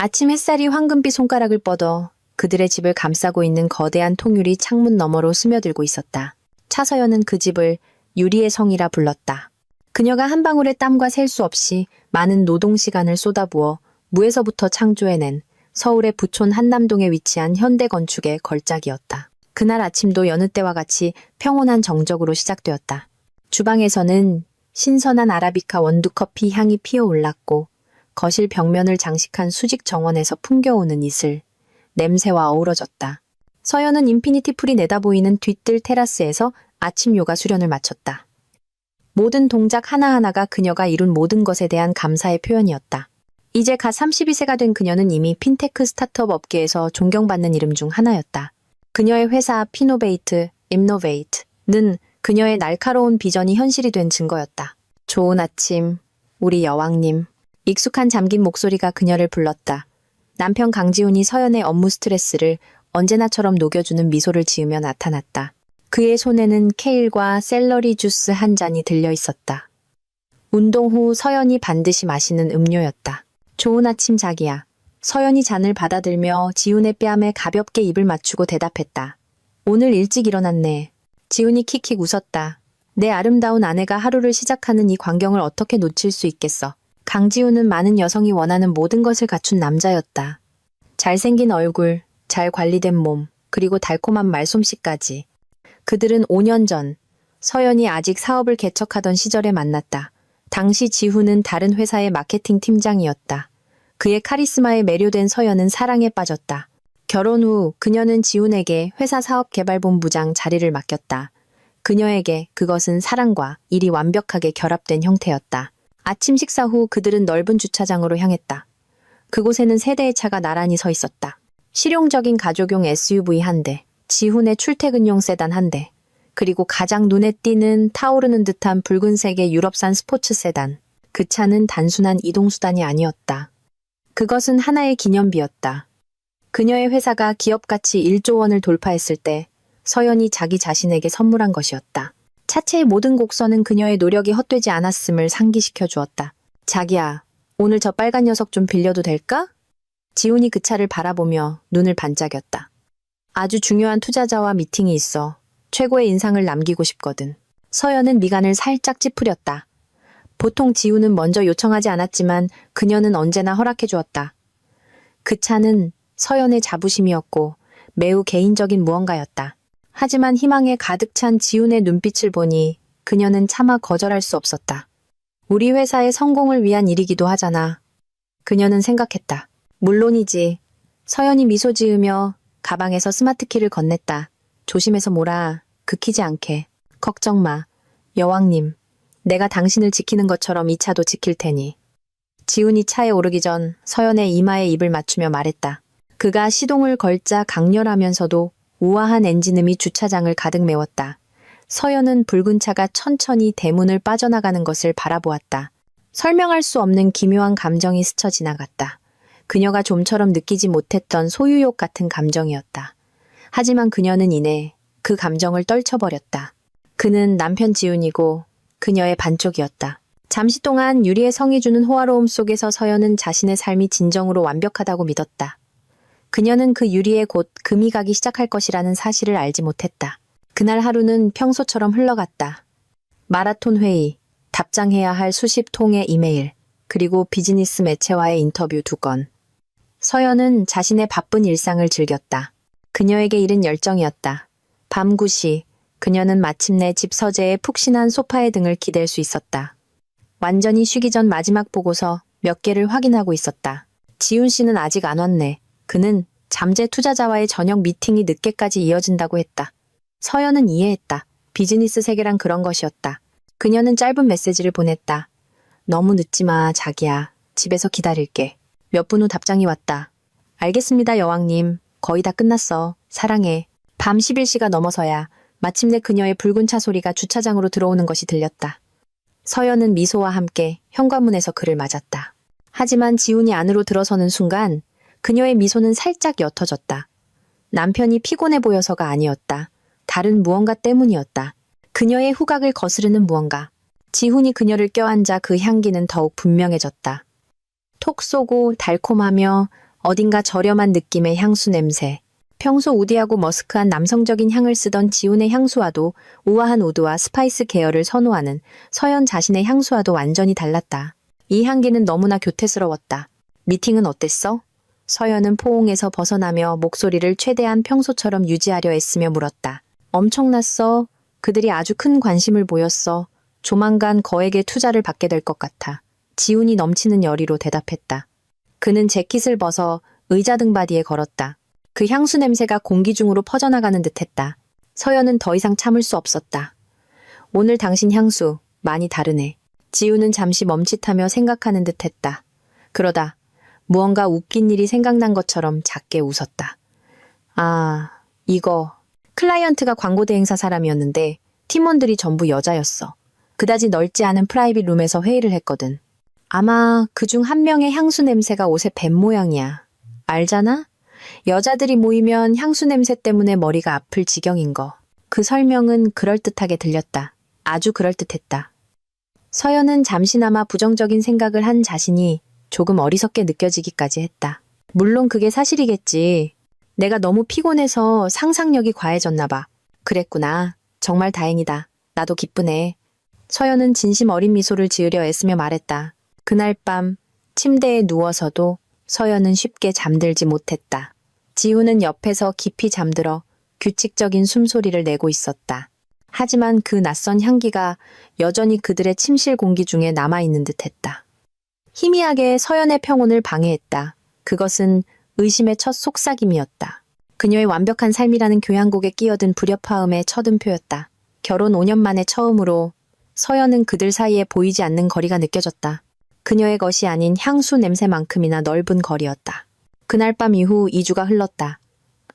아침 햇살이 황금빛 손가락을 뻗어 그들의 집을 감싸고 있는 거대한 통유리 창문 너머로 스며들고 있었다. 차서연은 그 집을 유리의 성이라 불렀다. 그녀가 한 방울의 땀과 셀 수 없이 많은 노동 시간을 쏟아부어 무에서부터 창조해낸 서울의 부촌 한남동에 위치한 현대 건축의 걸작이었다. 그날 아침도 여느 때와 같이 평온한 정적으로 시작되었다. 주방에서는 신선한 아라비카 원두커피 향이 피어올랐고 거실 벽면을 장식한 수직 정원에서 풍겨오는 이슬, 냄새와 어우러졌다. 서연은 인피니티 풀이 내다보이는 뒤뜰 테라스에서 아침 요가 수련을 마쳤다. 모든 동작 하나하나가 그녀가 이룬 모든 것에 대한 감사의 표현이었다. 이제 갓 32세가 된 그녀는 이미 핀테크 스타트업 업계에서 존경받는 이름 중 하나였다. 그녀의 회사 피노베이트, 임노베이트는 그녀의 날카로운 비전이 현실이 된 증거였다. 좋은 아침, 우리 여왕님. 익숙한 잠긴 목소리가 그녀를 불렀다. 남편 강지훈이 서연의 업무 스트레스를 언제나처럼 녹여주는 미소를 지으며 나타났다. 그의 손에는 케일과 샐러리 주스 한 잔이 들려 있었다. 운동 후 서연이 반드시 마시는 음료였다. 좋은 아침 자기야. 서연이 잔을 받아들며 지훈의 뺨에 가볍게 입을 맞추고 대답했다. 오늘 일찍 일어났네. 지훈이 킥킥 웃었다. 내 아름다운 아내가 하루를 시작하는 이 광경을 어떻게 놓칠 수 있겠어. 강지훈은 많은 여성이 원하는 모든 것을 갖춘 남자였다. 잘생긴 얼굴, 잘 관리된 몸, 그리고 달콤한 말솜씨까지. 그들은 5년 전 서연이 아직 사업을 개척하던 시절에 만났다. 당시 지훈은 다른 회사의 마케팅 팀장이었다. 그의 카리스마에 매료된 서연은 사랑에 빠졌다. 결혼 후 그녀는 지훈에게 회사 사업개발본부장 자리를 맡겼다. 그녀에게 그것은 사랑과 일이 완벽하게 결합된 형태였다. 아침 식사 후 그들은 넓은 주차장으로 향했다. 그곳에는 세 대의 차가 나란히 서 있었다. 실용적인 가족용 SUV 한 대, 지훈의 출퇴근용 세단 한 대, 그리고 가장 눈에 띄는 타오르는 듯한 붉은색의 유럽산 스포츠 세단. 그 차는 단순한 이동수단이 아니었다. 그것은 하나의 기념비였다. 그녀의 회사가 기업가치 1조 원을 돌파했을 때 서연이 자기 자신에게 선물한 것이었다. 차체의 모든 곡선은 그녀의 노력이 헛되지 않았음을 상기시켜 주었다. 자기야, 오늘 저 빨간 녀석 좀 빌려도 될까? 지훈이 그 차를 바라보며 눈을 반짝였다. 아주 중요한 투자자와 미팅이 있어 최고의 인상을 남기고 싶거든. 서연은 미간을 살짝 찌푸렸다. 보통 지훈은 먼저 요청하지 않았지만 그녀는 언제나 허락해 주었다. 그 차는 서연의 자부심이었고 매우 개인적인 무언가였다. 하지만 희망에 가득 찬 지훈의 눈빛을 보니 그녀는 차마 거절할 수 없었다. 우리 회사의 성공을 위한 일이기도 하잖아. 그녀는 생각했다. 물론이지. 서연이 미소 지으며 가방에서 스마트키를 건넸다. 조심해서 몰아. 긁히지 않게. 걱정 마. 여왕님. 내가 당신을 지키는 것처럼 이 차도 지킬 테니. 지훈이 차에 오르기 전 서연의 이마에 입을 맞추며 말했다. 그가 시동을 걸자 강렬하면서도 우아한 엔진음이 주차장을 가득 메웠다. 서연은 붉은 차가 천천히 대문을 빠져나가는 것을 바라보았다. 설명할 수 없는 기묘한 감정이 스쳐 지나갔다. 그녀가 좀처럼 느끼지 못했던 소유욕 같은 감정이었다. 하지만 그녀는 이내 그 감정을 떨쳐버렸다. 그는 남편 지훈이고 그녀의 반쪽이었다. 잠시 동안 유리의 성이 주는 호화로움 속에서 서연은 자신의 삶이 진정으로 완벽하다고 믿었다. 그녀는 그 유리에 곧 금이 가기 시작할 것이라는 사실을 알지 못했다. 그날 하루는 평소처럼 흘러갔다. 마라톤 회의, 답장해야 할 수십 통의 이메일, 그리고 비즈니스 매체와의 인터뷰 2건. 서연은 자신의 바쁜 일상을 즐겼다. 그녀에게 일은 열정이었다. 밤 9시, 그녀는 마침내 집 서재의 푹신한 소파의 등을 기댈 수 있었다. 완전히 쉬기 전 마지막 보고서 몇 개를 확인하고 있었다. 지훈 씨는 아직 안 왔네. 그는 잠재 투자자와의 저녁 미팅이 늦게까지 이어진다고 했다. 서연은 이해했다. 비즈니스 세계란 그런 것이었다. 그녀는 짧은 메시지를 보냈다. 너무 늦지 마, 자기야. 집에서 기다릴게. 몇 분 후 답장이 왔다. 알겠습니다, 여왕님. 거의 다 끝났어. 사랑해. 밤 11시가 넘어서야 마침내 그녀의 붉은 차 소리가 주차장으로 들어오는 것이 들렸다. 서연은 미소와 함께 현관문에서 그를 맞았다. 하지만 지훈이 안으로 들어서는 순간 그녀의 미소는 살짝 옅어졌다. 남편이 피곤해 보여서가 아니었다. 다른 무언가 때문이었다. 그녀의 후각을 거스르는 무언가. 지훈이 그녀를 껴안자 그 향기는 더욱 분명해졌다. 톡 쏘고 달콤하며 어딘가 저렴한 느낌의 향수 냄새. 평소 우디하고 머스크한 남성적인 향을 쓰던 지훈의 향수와도 우아한 우드와 스파이스 계열을 선호하는 서연 자신의 향수와도 완전히 달랐다. 이 향기는 너무나 교태스러웠다. 미팅은 어땠어? 서연은 포옹에서 벗어나며 목소리를 최대한 평소처럼 유지하려 애쓰며 물었다. 엄청났어. 그들이 아주 큰 관심을 보였어. 조만간 거액의 투자를 받게 될 것 같아. 지훈이 넘치는 열의로 대답했다. 그는 재킷을 벗어 의자 등받이에 걸었다. 그 향수 냄새가 공기 중으로 퍼져나가는 듯했다. 서연은 더 이상 참을 수 없었다. 오늘 당신 향수 많이 다르네. 지훈은 잠시 멈칫하며 생각하는 듯했다. 그러다 무언가 웃긴 일이 생각난 것처럼 작게 웃었다. 아, 이거. 클라이언트가 광고 대행사 사람이었는데 팀원들이 전부 여자였어. 그다지 넓지 않은 프라이빗 룸에서 회의를 했거든. 아마 그중 한 명의 향수 냄새가 옷의 뱀 모양이야. 알잖아? 여자들이 모이면 향수 냄새 때문에 머리가 아플 지경인 거. 그 설명은 그럴듯하게 들렸다. 아주 그럴듯했다. 서연은 잠시나마 부정적인 생각을 한 자신이 조금 어리석게 느껴지기까지 했다. 물론 그게 사실이겠지. 내가 너무 피곤해서 상상력이 과해졌나 봐. 그랬구나. 정말 다행이다. 나도 기쁘네. 서연은 진심 어린 미소를 지으려 애쓰며 말했다. 그날 밤 침대에 누워서도 서연은 쉽게 잠들지 못했다. 지훈은 옆에서 깊이 잠들어 규칙적인 숨소리를 내고 있었다. 하지만 그 낯선 향기가 여전히 그들의 침실 공기 중에 남아있는 듯했다. 희미하게 서연의 평온을 방해했다. 그것은 의심의 첫 속삭임이었다. 그녀의 완벽한 삶이라는 교향곡에 끼어든 불협화음의 첫 음표였다. 결혼 5년 만에 처음으로 서연은 그들 사이에 보이지 않는 거리가 느껴졌다. 그녀의 것이 아닌 향수 냄새만큼이나 넓은 거리였다. 그날 밤 이후 2주가 흘렀다.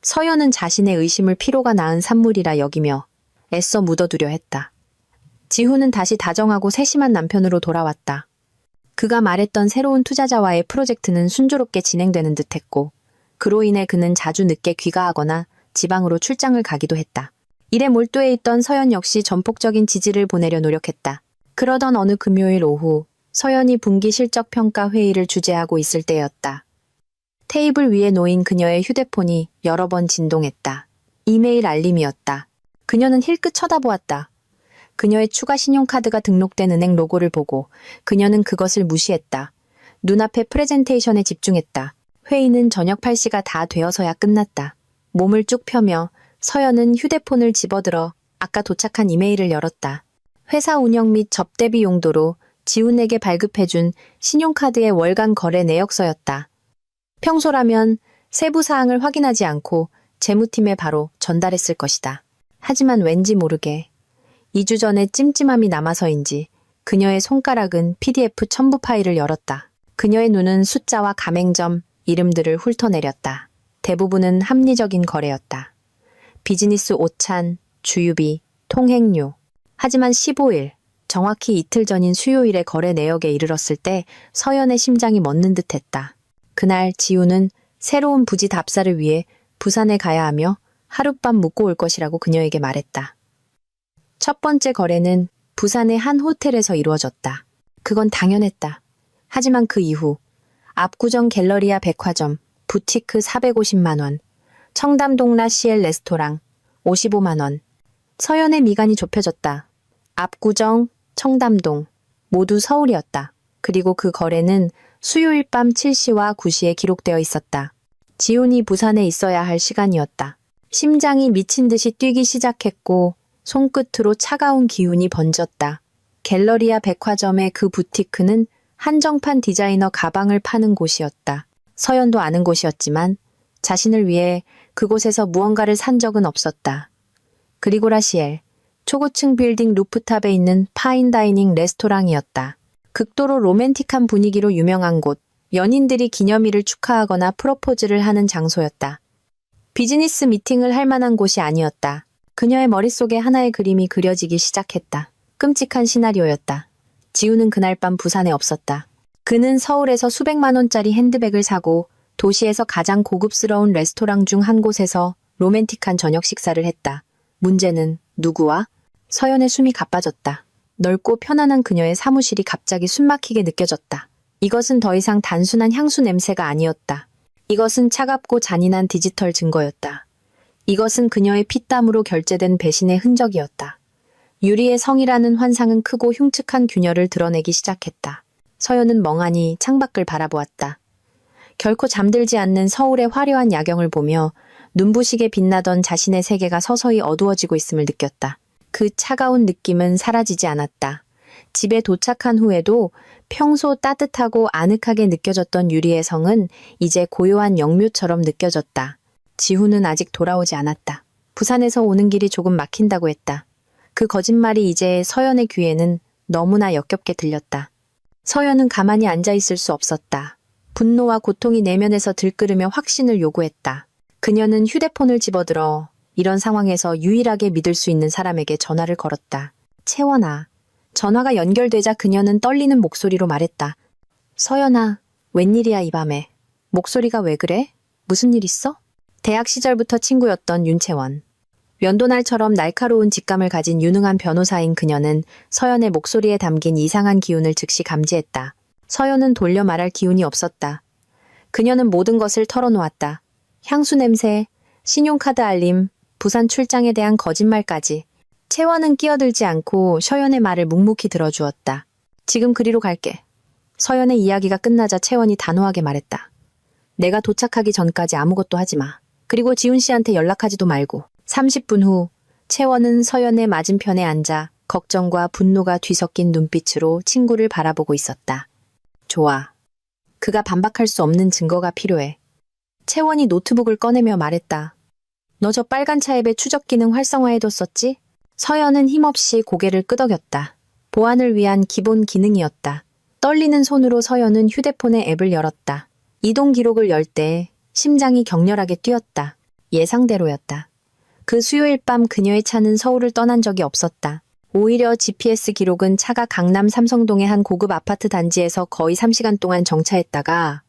서연은 자신의 의심을 피로가 낳은 산물이라 여기며 애써 묻어두려 했다. 지훈은 다시 다정하고 세심한 남편으로 돌아왔다. 그가 말했던 새로운 투자자와의 프로젝트는 순조롭게 진행되는 듯했고 그로 인해 그는 자주 늦게 귀가하거나 지방으로 출장을 가기도 했다. 일에 몰두해 있던 서연 역시 전폭적인 지지를 보내려 노력했다. 그러던 어느 금요일 오후 서연이 분기 실적 평가 회의를 주재하고 있을 때였다. 테이블 위에 놓인 그녀의 휴대폰이 여러 번 진동했다. 이메일 알림이었다. 그녀는 힐끗 쳐다보았다. 그녀의 추가 신용카드가 등록된 은행 로고를 보고 그녀는 그것을 무시했다. 눈앞의 프레젠테이션에 집중했다. 회의는 저녁 8시가 다 되어서야 끝났다. 몸을 쭉 펴며 서연은 휴대폰을 집어들어 아까 도착한 이메일을 열었다. 회사 운영 및 접대비 용도로 지훈에게 발급해준 신용카드의 월간 거래 내역서였다. 평소라면 세부 사항을 확인하지 않고 재무팀에 바로 전달했을 것이다. 하지만 왠지 모르게 2주 전에 찜찜함이 남아서인지 그녀의 손가락은 PDF 첨부 파일을 열었다. 그녀의 눈은 숫자와 가맹점, 이름들을 훑어내렸다. 대부분은 합리적인 거래였다. 비즈니스 오찬, 주유비, 통행료. 하지만 15일, 정확히 이틀 전인 수요일의 거래 내역에 이르렀을 때 서연의 심장이 멎는 듯했다. 그날 지훈은 새로운 부지 답사를 위해 부산에 가야 하며 하룻밤 묵고 올 것이라고 그녀에게 말했다. 첫 번째 거래는 부산의 한 호텔에서 이루어졌다. 그건 당연했다. 하지만 그 이후 압구정 갤러리아 백화점, 부티크 450만 원, 청담동 라시엘 레스토랑 55만 원. 서연의 미간이 좁혀졌다. 압구정, 청담동 모두 서울이었다. 그리고 그 거래는 수요일 밤 7시와 9시에 기록되어 있었다. 지훈이 부산에 있어야 할 시간이었다. 심장이 미친 듯이 뛰기 시작했고 손끝으로 차가운 기운이 번졌다. 갤러리아 백화점의 그 부티크는 한정판 디자이너 가방을 파는 곳이었다. 서연도 아는 곳이었지만 자신을 위해 그곳에서 무언가를 산 적은 없었다. 그리고 라시엘, 초고층 빌딩 루프탑에 있는 파인다이닝 레스토랑이었다. 극도로 로맨틱한 분위기로 유명한 곳, 연인들이 기념일을 축하하거나 프로포즈를 하는 장소였다. 비즈니스 미팅을 할 만한 곳이 아니었다. 그녀의 머릿속에 하나의 그림이 그려지기 시작했다. 끔찍한 시나리오였다. 지훈은 그날 밤 부산에 없었다. 그는 서울에서 수백만 원짜리 핸드백을 사고 도시에서 가장 고급스러운 레스토랑 중 한 곳에서 로맨틱한 저녁 식사를 했다. 문제는 누구와? 서연의 숨이 가빠졌다. 넓고 편안한 그녀의 사무실이 갑자기 숨막히게 느껴졌다. 이것은 더 이상 단순한 향수 냄새가 아니었다. 이것은 차갑고 잔인한 디지털 증거였다. 이것은 그녀의 피땀으로 결제된 배신의 흔적이었다. 유리의 성이라는 환상은 크고 흉측한 균열을 드러내기 시작했다. 서연은 멍하니 창밖을 바라보았다. 결코 잠들지 않는 서울의 화려한 야경을 보며 눈부시게 빛나던 자신의 세계가 서서히 어두워지고 있음을 느꼈다. 그 차가운 느낌은 사라지지 않았다. 집에 도착한 후에도 평소 따뜻하고 아늑하게 느껴졌던 유리의 성은 이제 고요한 영묘처럼 느껴졌다. 지훈은 아직 돌아오지 않았다. 부산에서 오는 길이 조금 막힌다고 했다. 그 거짓말이 이제 서연의 귀에는 너무나 역겹게 들렸다. 서연은 가만히 앉아 있을 수 없었다. 분노와 고통이 내면에서 들끓으며 확신을 요구했다. 그녀는 휴대폰을 집어들어 이런 상황에서 유일하게 믿을 수 있는 사람에게 전화를 걸었다. 채원아. 전화가 연결되자 그녀는 떨리는 목소리로 말했다. 서연아, 웬일이야 이 밤에. 목소리가 왜 그래? 무슨 일 있어? 대학 시절부터 친구였던 윤채원. 면도날처럼 날카로운 직감을 가진 유능한 변호사인 그녀는 서연의 목소리에 담긴 이상한 기운을 즉시 감지했다. 서연은 돌려 말할 기운이 없었다. 그녀는 모든 것을 털어놓았다. 향수 냄새, 신용카드 알림, 부산 출장에 대한 거짓말까지. 채원은 끼어들지 않고 서연의 말을 묵묵히 들어주었다. 지금 그리로 갈게. 서연의 이야기가 끝나자 채원이 단호하게 말했다. 내가 도착하기 전까지 아무것도 하지 마. 그리고 지훈 씨한테 연락하지도 말고. 30분 후 채원은 서연의 맞은편에 앉아 걱정과 분노가 뒤섞인 눈빛으로 친구를 바라보고 있었다. 좋아. 그가 반박할 수 없는 증거가 필요해. 채원이 노트북을 꺼내며 말했다. 너 저 빨간 차 앱에 추적 기능 활성화해뒀었지? 서연은 힘없이 고개를 끄덕였다. 보안을 위한 기본 기능이었다. 떨리는 손으로 서연은 휴대폰의 앱을 열었다. 이동 기록을 열 때 심장이 격렬하게 뛰었다. 예상대로였다. 그 수요일 밤 그녀의 차는 서울을 떠난 적이 없었다. 오히려 GPS 기록은 차가 강남 삼성동의 한 고급 아파트 단지에서 거의 3시간 동안 정차했다가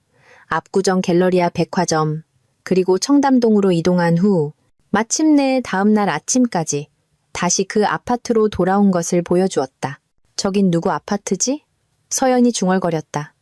압구정 갤러리아 백화점 그리고 청담동으로 이동한 후 마침내 다음날 아침까지 다시 그 아파트로 돌아온 것을 보여주었다. 저긴 누구 아파트지? 서연이 중얼거렸다.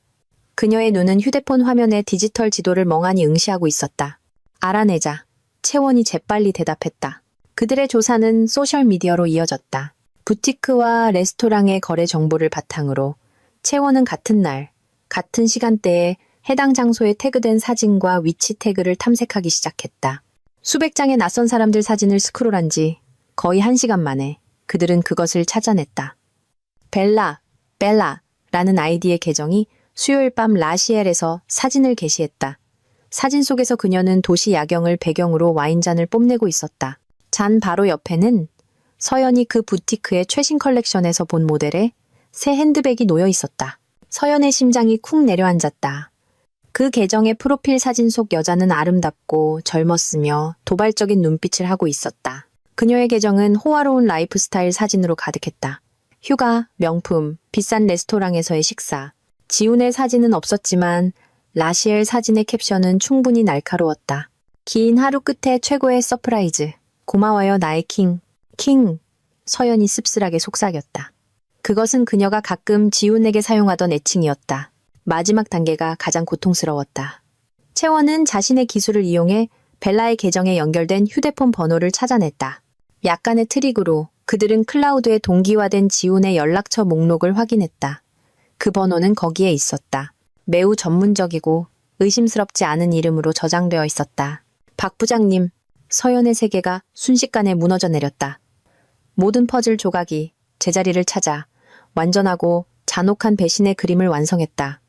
그녀의 눈은 휴대폰 화면에 디지털 지도를 멍하니 응시하고 있었다. 알아내자. 채원이 재빨리 대답했다. 그들의 조사는 소셜미디어로 이어졌다. 부티크와 레스토랑의 거래 정보를 바탕으로 채원은 같은 날, 같은 시간대에 해당 장소에 태그된 사진과 위치 태그를 탐색하기 시작했다. 수백 장의 낯선 사람들 사진을 스크롤한 지 거의 1시간 만에 그들은 그것을 찾아냈다. 벨라라는 아이디의 계정이 수요일 밤 라시엘에서 사진을 게시했다. 사진 속에서 그녀는 도시 야경을 배경으로 와인잔을 뽐내고 있었다. 잔 바로 옆에는 서연이 그 부티크의 최신 컬렉션에서 본 모델의 새 핸드백이 놓여 있었다. 서연의 심장이 쿵 내려앉았다. 그 계정의 프로필 사진 속 여자는 아름답고 젊었으며 도발적인 눈빛을 하고 있었다. 그녀의 계정은 호화로운 라이프 스타일 사진으로 가득했다. 휴가, 명품, 비싼 레스토랑에서의 식사. 지훈의 사진은 없었지만 라시엘 사진의 캡션은 충분히 날카로웠다. 긴 하루 끝에 최고의 서프라이즈. 고마워요 나의 킹. 킹. 서연이 씁쓸하게 속삭였다. 그것은 그녀가 가끔 지훈에게 사용하던 애칭이었다. 마지막 단계가 가장 고통스러웠다. 채원은 자신의 기술을 이용해 벨라의 계정에 연결된 휴대폰 번호를 찾아냈다. 약간의 트릭으로 그들은 클라우드에 동기화된 지훈의 연락처 목록을 확인했다. 그 번호는 거기에 있었다. 매우 전문적이고 의심스럽지 않은 이름으로 저장되어 있었다. 박 부장님, 서연의 세계가 순식간에 무너져 내렸다. 모든 퍼즐 조각이 제자리를 찾아 완전하고 잔혹한 배신의 그림을 완성했다.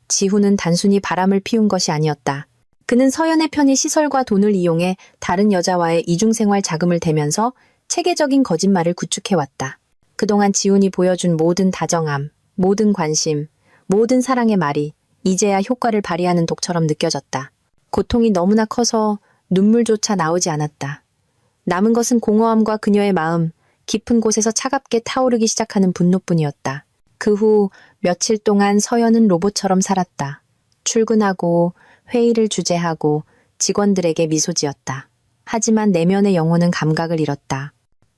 지훈은 단순히 바람을 피운 것이 아니었다. 그는 서연의 편의 시설과 돈을 이용해 다른 여자와의 이중생활 자금을 대면서 체계적인 거짓말을 구축해왔다. 그동안 지훈이 보여준 모든 다정함, 모든 관심, 모든 사랑의 말이 이제야 효과를 발휘하는 독처럼 느껴졌다. 고통이 너무나 커서 눈물조차 나오지 않았다. 남은 것은 공허함과 그녀의 마음, 깊은 곳에서 차갑게 타오르기 시작하는 분노뿐이었다. 그 후 며칠 동안 서연은 로봇처럼 살았다. 출근하고 회의를 주재하고 직원들에게 미소 지었다. 하지만 내면의 영혼은 감각을 잃었다.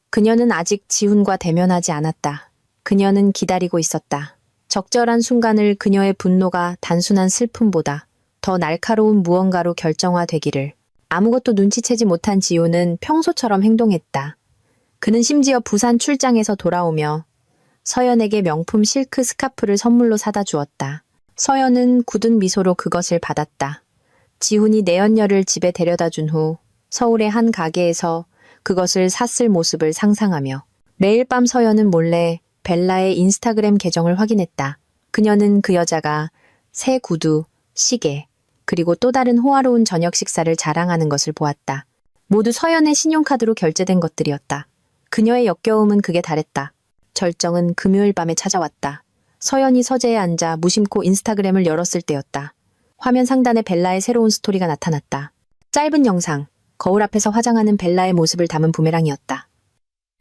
그녀는 아직 지훈과 대면하지 않았다. 그녀는 기다리고 있었다. 적절한 순간을 그녀의 분노가 단순한 슬픔보다 더 날카로운 무언가로 결정화되기를. 아무것도 눈치채지 못한 지우는 평소처럼 행동했다. 그는 심지어 부산 출장에서 돌아오며 서연에게 명품 실크 스카프를 선물로 사다 주었다. 서연은 굳은 미소로 그것을 받았다. 지훈이 내연녀를 집에 데려다 준 후 서울의 한 가게에서 그것을 샀을 모습을 상상하며 매일 밤 서연은 몰래 벨라의 인스타그램 계정을 확인했다. 그녀는 그 여자가 새 구두, 시계, 그리고 또 다른 호화로운 저녁 식사를 자랑하는 것을 보았다. 모두 서연의 신용카드로 결제된 것들이었다. 그녀의 역겨움은 극에 달했다. 절정은 금요일 밤에 찾아왔다. 서연이 서재에 앉아 무심코 인스타그램을 열었을 때였다. 화면 상단에 벨라의 새로운 스토리가 나타났다. 짧은 영상, 거울 앞에서 화장하는 벨라의 모습을 담은 부메랑이었다.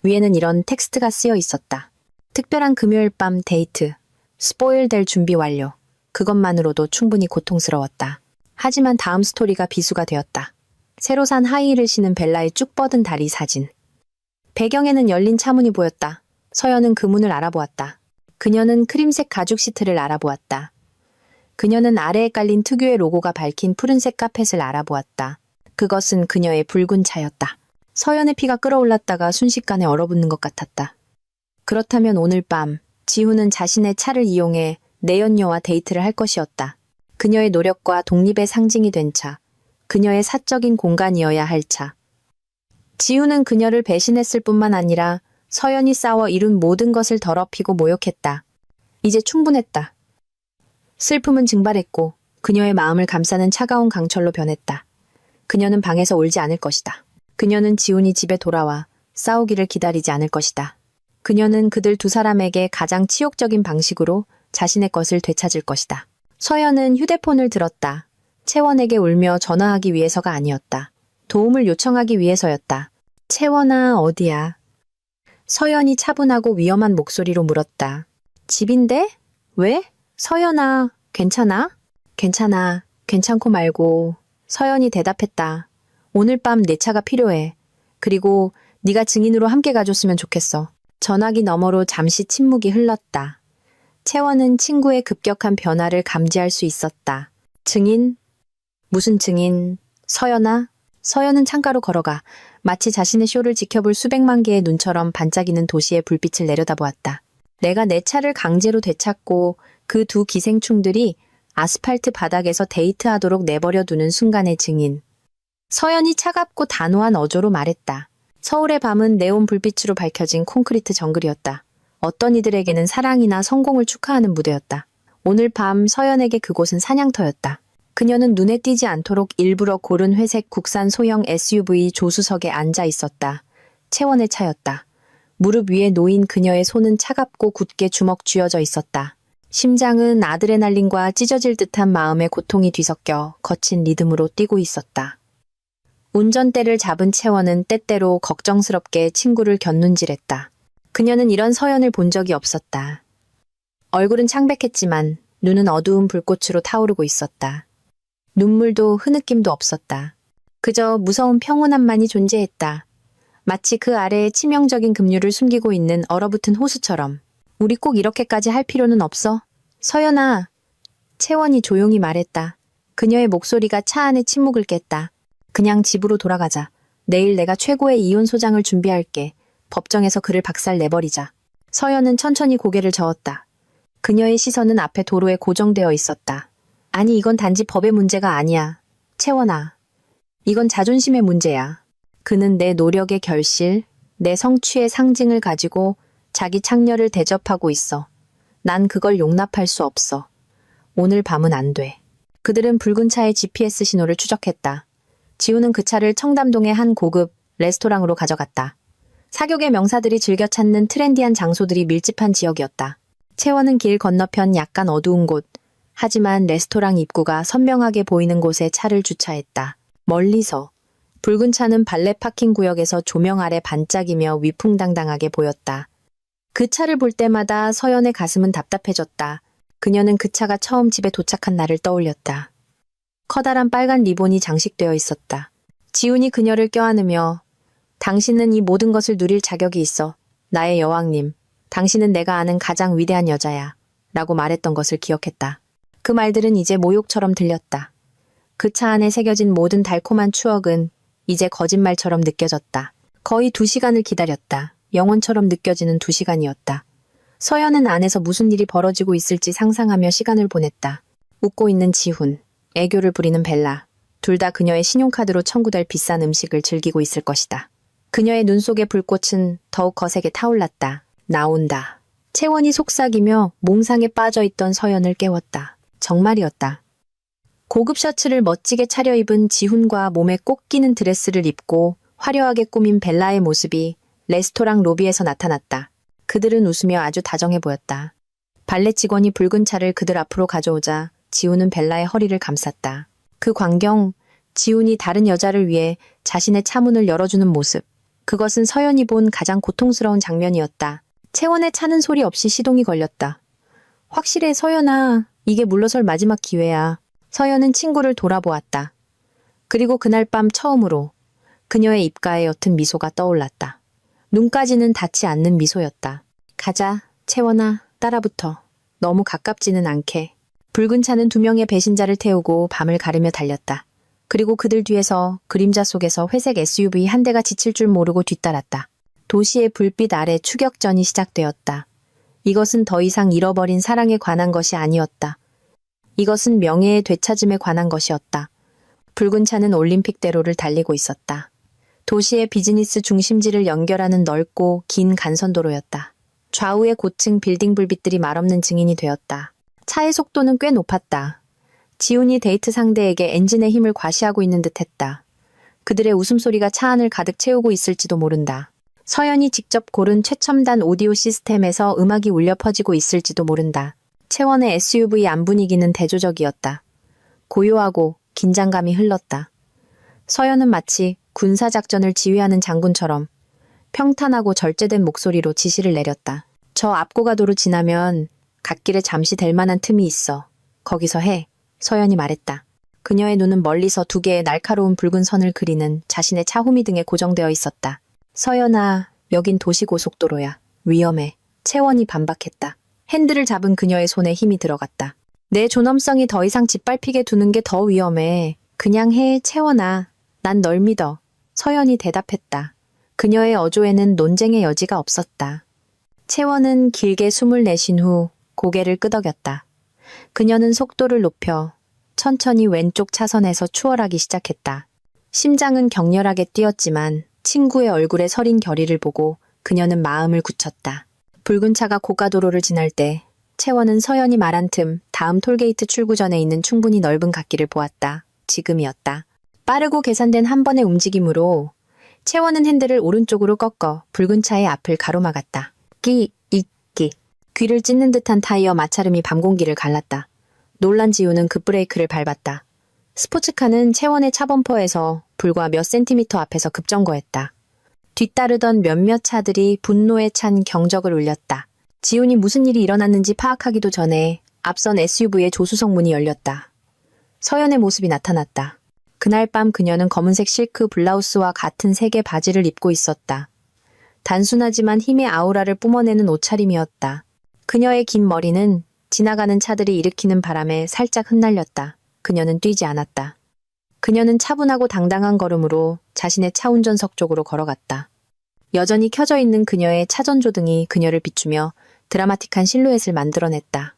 위에는 이런 텍스트가 쓰여 있었다. 특별한 금요일 밤 데이트, 스포일 될 준비 완료. 그것만으로도 충분히 고통스러웠다. 하지만 다음 스토리가 비수가 되었다. 새로 산 하이힐을 신은 벨라의 쭉 뻗은 다리 사진. 배경에는 열린 차문이 보였다. 서연은 그 문을 알아보았다. 그녀는 크림색 가죽 시트를 알아보았다. 그녀는 아래에 깔린 특유의 로고가 밝힌 푸른색 카펫을 알아보았다. 그것은 그녀의 붉은 차였다. 서연의 피가 끓어올랐다가 순식간에 얼어붙는 것 같았다. 그렇다면 오늘 밤 지훈은 자신의 차를 이용해 내연녀와 데이트를 할 것이었다. 그녀의 노력과 독립의 상징이 된 차. 그녀의 사적인 공간이어야 할 차. 지훈은 그녀를 배신했을 뿐만 아니라 서연이 싸워 이룬 모든 것을 더럽히고 모욕했다. 이제 충분했다. 슬픔은 증발했고 그녀의 마음을 감싸는 차가운 강철로 변했다. 그녀는 방에서 울지 않을 것이다. 그녀는 지훈이 집에 돌아와 싸우기를 기다리지 않을 것이다. 그녀는 그들 두 사람에게 가장 치욕적인 방식으로 자신의 것을 되찾을 것이다. 서연은 휴대폰을 들었다. 채원에게 울며 전화하기 위해서가 아니었다. 도움을 요청하기 위해서였다. 채원아, 어디야? 서연이 차분하고 위험한 목소리로 물었다. 집인데? 왜? 서연아, 괜찮아? 괜찮아. 괜찮고 말고. 서연이 대답했다. 오늘 밤 내 차가 필요해. 그리고 네가 증인으로 함께 가줬으면 좋겠어. 전화기 너머로 잠시 침묵이 흘렀다. 채원은 친구의 급격한 변화를 감지할 수 있었다. 증인? 무슨 증인? 서연아? 서연은 창가로 걸어가 마치 자신의 쇼를 지켜볼 수백만 개의 눈처럼 반짝이는 도시의 불빛을 내려다보았다. 내가 내 차를 강제로 되찾고 그 두 기생충들이 아스팔트 바닥에서 데이트하도록 내버려 두는 순간의 증인. 서연이 차갑고 단호한 어조로 말했다. 서울의 밤은 네온 불빛으로 밝혀진 콘크리트 정글이었다. 어떤 이들에게는 사랑이나 성공을 축하하는 무대였다. 오늘 밤 서연에게 그곳은 사냥터였다. 그녀는 눈에 띄지 않도록 일부러 고른 회색 국산 소형 SUV 조수석에 앉아 있었다. 채원의 차였다. 무릎 위에 놓인 그녀의 손은 차갑고 굳게 주먹 쥐어져 있었다. 심장은 아드레날린과 찢어질 듯한 마음의 고통이 뒤섞여 거친 리듬으로 뛰고 있었다. 운전대를 잡은 채원은 때때로 걱정스럽게 친구를 곁눈질했다. 그녀는 이런 서연을 본 적이 없었다. 얼굴은 창백했지만 눈은 어두운 불꽃으로 타오르고 있었다. 눈물도 흐느낌도 없었다. 그저 무서운 평온함만이 존재했다. 마치 그 아래에 치명적인 급류를 숨기고 있는 얼어붙은 호수처럼. 우리 꼭 이렇게까지 할 필요는 없어? 서연아. 채원이 조용히 말했다. 그녀의 목소리가 차 안의 침묵을 깼다. 그냥 집으로 돌아가자. 내일 내가 최고의 이혼 소장을 준비할게. 법정에서 그를 박살 내버리자. 서연은 천천히 고개를 저었다. 그녀의 시선은 앞에 도로에 고정되어 있었다. 아니, 이건 단지 법의 문제가 아니야. 채원아. 이건 자존심의 문제야. 그는 내 노력의 결실, 내 성취의 상징을 가지고 자기 창녀를 대접하고 있어. 난 그걸 용납할 수 없어. 오늘 밤은 안 돼. 그들은 붉은 차의 GPS 신호를 추적했다. 지우는 그 차를 청담동의 한 고급 레스토랑으로 가져갔다. 사교계 명사들이 즐겨 찾는 트렌디한 장소들이 밀집한 지역이었다. 채원은 길 건너편 약간 어두운 곳, 하지만 레스토랑 입구가 선명하게 보이는 곳에 차를 주차했다. 멀리서 붉은 차는 발레 파킹 구역에서 조명 아래 반짝이며 위풍당당하게 보였다. 그 차를 볼 때마다 서연의 가슴은 답답해졌다. 그녀는 그 차가 처음 집에 도착한 날을 떠올렸다. 커다란 빨간 리본이 장식되어 있었다. 지훈이 그녀를 껴안으며 당신은 이 모든 것을 누릴 자격이 있어. 나의 여왕님. 당신은 내가 아는 가장 위대한 여자야. 라고 말했던 것을 기억했다. 그 말들은 이제 모욕처럼 들렸다. 그 차 안에 새겨진 모든 달콤한 추억은 이제 거짓말처럼 느껴졌다. 거의 2시간을 기다렸다. 영원처럼 느껴지는 2시간이었다. 서연은 안에서 무슨 일이 벌어지고 있을지 상상하며 시간을 보냈다. 웃고 있는 지훈, 애교를 부리는 벨라. 둘 다 그녀의 신용카드로 청구될 비싼 음식을 즐기고 있을 것이다. 그녀의 눈 속의 불꽃은 더욱 거세게 타올랐다. 나온다. 채원이 속삭이며 몽상에 빠져있던 서연을 깨웠다. 정말이었다. 고급 셔츠를 멋지게 차려입은 지훈과 몸에 꼭 끼는 드레스를 입고 화려하게 꾸민 벨라의 모습이 레스토랑 로비에서 나타났다. 그들은 웃으며 아주 다정해 보였다. 발레 직원이 붉은 차를 그들 앞으로 가져오자 지훈은 벨라의 허리를 감쌌다. 그 광경, 지훈이 다른 여자를 위해 자신의 차 문을 열어주는 모습. 그것은 서연이 본 가장 고통스러운 장면이었다. 채원의 차는 소리 없이 시동이 걸렸다. 확실해 서연아, 이게 물러설 마지막 기회야. 서연은 친구를 돌아보았다. 그리고 그날 밤 처음으로 그녀의 입가에 옅은 미소가 떠올랐다. 눈까지는 닿지 않는 미소였다. 가자, 채원아, 따라붙어. 너무 가깝지는 않게. 붉은 차는 2명의 배신자를 태우고 밤을 가르며 달렸다. 그리고 그들 뒤에서 그림자 속에서 회색 SUV 한 대가 지칠 줄 모르고 뒤따랐다. 도시의 불빛 아래 추격전이 시작되었다. 이것은 더 이상 잃어버린 사랑에 관한 것이 아니었다. 이것은 명예의 되찾음에 관한 것이었다. 붉은 차는 올림픽대로를 달리고 있었다. 도시의 비즈니스 중심지를 연결하는 넓고 긴 간선도로였다. 좌우의 고층 빌딩 불빛들이 말없는 증인이 되었다. 차의 속도는 꽤 높았다. 지훈이 데이트 상대에게 엔진의 힘을 과시하고 있는 듯했다. 그들의 웃음소리가 차 안을 가득 채우고 있을지도 모른다. 서연이 직접 고른 최첨단 오디오 시스템에서 음악이 울려 퍼지고 있을지도 모른다. 채원의 SUV 안 분위기는 대조적이었다. 고요하고 긴장감이 흘렀다. 서연은 마치 군사작전을 지휘하는 장군처럼 평탄하고 절제된 목소리로 지시를 내렸다. 저 앞고가도로 지나면 갓길에 잠시 될 만한 틈이 있어. 거기서 해. 서연이 말했다. 그녀의 눈은 멀리서 2개의 날카로운 붉은 선을 그리는 자신의 차 후미등에 고정되어 있었다. 서연아, 여긴 도시고속도로야. 위험해. 채원이 반박했다. 핸들을 잡은 그녀의 손에 힘이 들어갔다. 내 존엄성이 더 이상 짓밟히게 두는 게 더 위험해. 그냥 해, 채원아. 난 널 믿어. 서연이 대답했다. 그녀의 어조에는 논쟁의 여지가 없었다. 채원은 길게 숨을 내쉰 후 고개를 끄덕였다. 그녀는 속도를 높여 천천히 왼쪽 차선에서 추월하기 시작했다. 심장은 격렬하게 뛰었지만 친구의 얼굴에 서린 결의를 보고 그녀는 마음을 굳혔다. 붉은 차가 고가도로를 지날 때 채원은 서연이 말한 틈 다음 톨게이트 출구 전에 있는 충분히 넓은 갓길을 보았다. 지금이었다. 빠르고 계산된 한 번의 움직임으로 채원은 핸들을 오른쪽으로 꺾어 붉은 차의 앞을 가로막았다. 끼. 귀를 찢는 듯한 타이어 마찰음이 밤 공기를 갈랐다. 놀란 지우는 급브레이크를 밟았다. 스포츠카는 채원의 차 범퍼에서 불과 몇 센티미터 앞에서 급정거했다. 뒤따르던 몇몇 차들이 분노에 찬 경적을 울렸다. 지훈이 무슨 일이 일어났는지 파악하기도 전에 앞선 SUV의 조수석 문이 열렸다. 서연의 모습이 나타났다. 그날 밤 그녀는 검은색 실크 블라우스와 같은 색의 바지를 입고 있었다. 단순하지만 힘의 아우라를 뿜어내는 옷차림이었다. 그녀의 긴 머리는 지나가는 차들이 일으키는 바람에 살짝 흩날렸다. 그녀는 뛰지 않았다. 그녀는 차분하고 당당한 걸음으로 자신의 차 운전석 쪽으로 걸어갔다. 여전히 켜져 있는 그녀의 차전조등이 그녀를 비추며 드라마틱한 실루엣을 만들어냈다.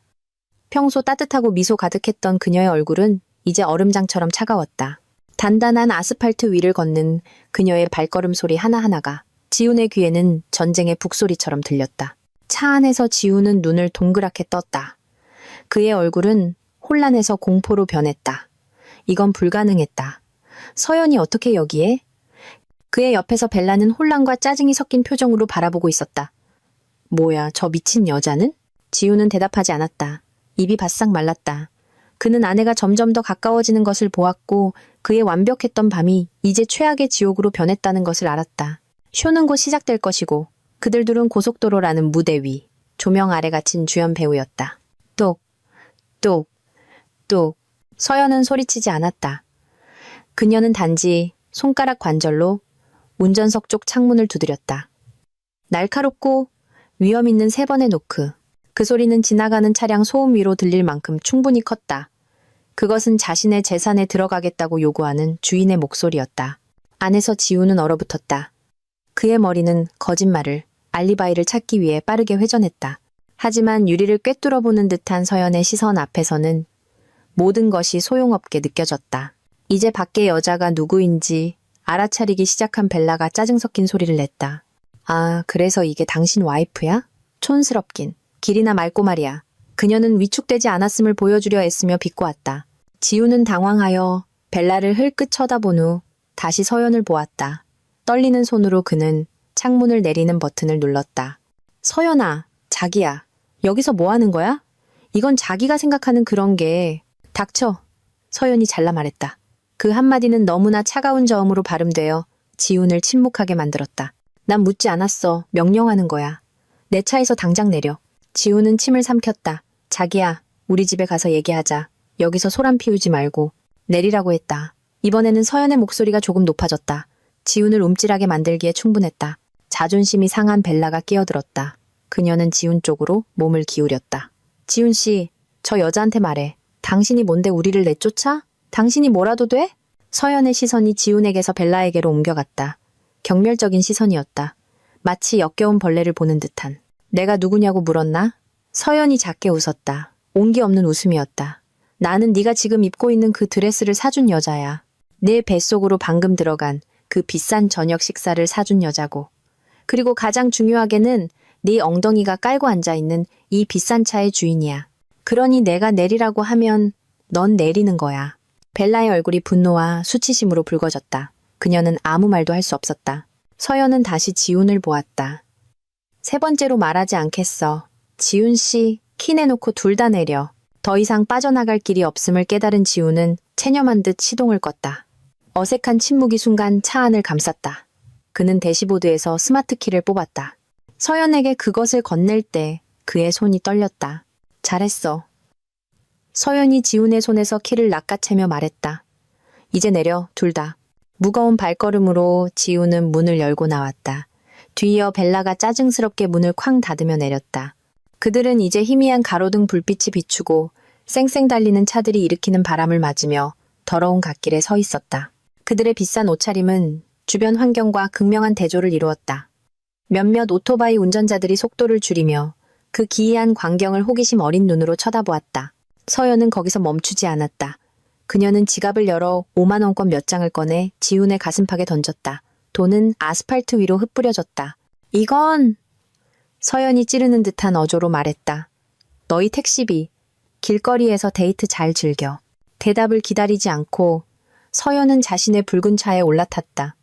평소 따뜻하고 미소 가득했던 그녀의 얼굴은 이제 얼음장처럼 차가웠다. 단단한 아스팔트 위를 걷는 그녀의 발걸음 소리 하나하나가 지훈의 귀에는 전쟁의 북소리처럼 들렸다. 차 안에서 지훈은 눈을 동그랗게 떴다. 그의 얼굴은 혼란해서 공포로 변했다. 이건 불가능했다. 서연이 어떻게 여기에? 그의 옆에서 벨라는 혼란과 짜증이 섞인 표정으로 바라보고 있었다. 뭐야, 저 미친 여자는? 지훈은 대답하지 않았다. 입이 바싹 말랐다. 그는 아내가 점점 더 가까워지는 것을 보았고 그의 완벽했던 밤이 이제 최악의 지옥으로 변했다는 것을 알았다. 쇼는 곧 시작될 것이고 그들 둘은 고속도로라는 무대 위, 조명 아래 갇힌 주연 배우였다. 똑. 서연은 소리치지 않았다. 그녀는 단지 손가락 관절로 운전석 쪽 창문을 두드렸다. 날카롭고 위험 있는 3번의 노크. 그 소리는 지나가는 차량 소음 위로 들릴 만큼 충분히 컸다. 그것은 자신의 재산에 들어가겠다고 요구하는 주인의 목소리였다. 안에서 지우는 얼어붙었다. 그의 머리는 거짓말을, 알리바이를 찾기 위해 빠르게 회전했다. 하지만 유리를 꿰뚫어 보는 듯한 서연의 시선 앞에서는 모든 것이 소용없게 느껴졌다. 이제 밖에 여자가 누구인지 알아차리기 시작한 벨라가 짜증 섞인 소리를 냈다. 아, 그래서 이게 당신 와이프야? 촌스럽긴. 길이나 맑고 말이야. 그녀는 위축되지 않았음을 보여주려 애쓰며 비꼬았다. 지우는 당황하여 벨라를 흘끗 쳐다본 후 다시 서연을 보았다. 떨리는 손으로 그는 창문을 내리는 버튼을 눌렀다. 서연아, 자기야. 여기서 뭐 하는 거야? 이건 자기가 생각하는 그런 게... 닥쳐. 서연이 잘라 말했다. 그 한마디는 너무나 차가운 저음으로 발음되어 지훈을 침묵하게 만들었다. 난 묻지 않았어. 명령하는 거야. 내 차에서 당장 내려. 지훈은 침을 삼켰다. 자기야, 우리 집에 가서 얘기하자. 여기서 소란 피우지 말고. 내리라고 했다. 이번에는 서연의 목소리가 조금 높아졌다. 지훈을 움찔하게 만들기에 충분했다. 자존심이 상한 벨라가 끼어들었다. 그녀는 지훈 쪽으로 몸을 기울였다. 지훈 씨, 저 여자한테 말해. 당신이 뭔데 우리를 내쫓아? 당신이 뭐라도 돼? 서연의 시선이 지훈에게서 벨라에게로 옮겨갔다. 경멸적인 시선이었다. 마치 역겨운 벌레를 보는 듯한. 내가 누구냐고 물었나? 서연이 작게 웃었다. 온기 없는 웃음이었다. 나는 네가 지금 입고 있는 그 드레스를 사준 여자야. 내 뱃속으로 방금 들어간 그 비싼 저녁 식사를 사준 여자고. 그리고 가장 중요하게는 네 엉덩이가 깔고 앉아있는 이 비싼 차의 주인이야. 그러니 내가 내리라고 하면 넌 내리는 거야. 벨라의 얼굴이 분노와 수치심으로 붉어졌다. 그녀는 아무 말도 할 수 없었다. 서연은 다시 지훈을 보았다. 세 번째로 말하지 않겠어. 지훈 씨, 키 내놓고 둘 다 내려. 더 이상 빠져나갈 길이 없음을 깨달은 지훈은 체념한 듯 시동을 껐다. 어색한 침묵이 순간 차 안을 감쌌다. 그는 대시보드에서 스마트키를 뽑았다. 서연에게 그것을 건넬 때 그의 손이 떨렸다. 잘했어. 서연이 지훈의 손에서 키를 낚아채며 말했다. 이제 내려, 둘 다. 무거운 발걸음으로 지훈은 문을 열고 나왔다. 뒤이어 벨라가 짜증스럽게 문을 쾅 닫으며 내렸다. 그들은 이제 희미한 가로등 불빛이 비추고 쌩쌩 달리는 차들이 일으키는 바람을 맞으며 더러운 갓길에 서 있었다. 그들의 비싼 옷차림은 주변 환경과 극명한 대조를 이루었다. 몇몇 오토바이 운전자들이 속도를 줄이며 그 기이한 광경을 호기심 어린 눈으로 쳐다보았다. 서연은 거기서 멈추지 않았다. 그녀는 지갑을 열어 5만 원권 몇 장을 꺼내 지훈의 가슴팍에 던졌다. 돈은 아스팔트 위로 흩뿌려졌다. 이건... 서연이 찌르는 듯한 어조로 말했다. 너희 택시비. 길거리에서 데이트 잘 즐겨. 대답을 기다리지 않고 서연은 자신의 붉은 차에 올라탔다.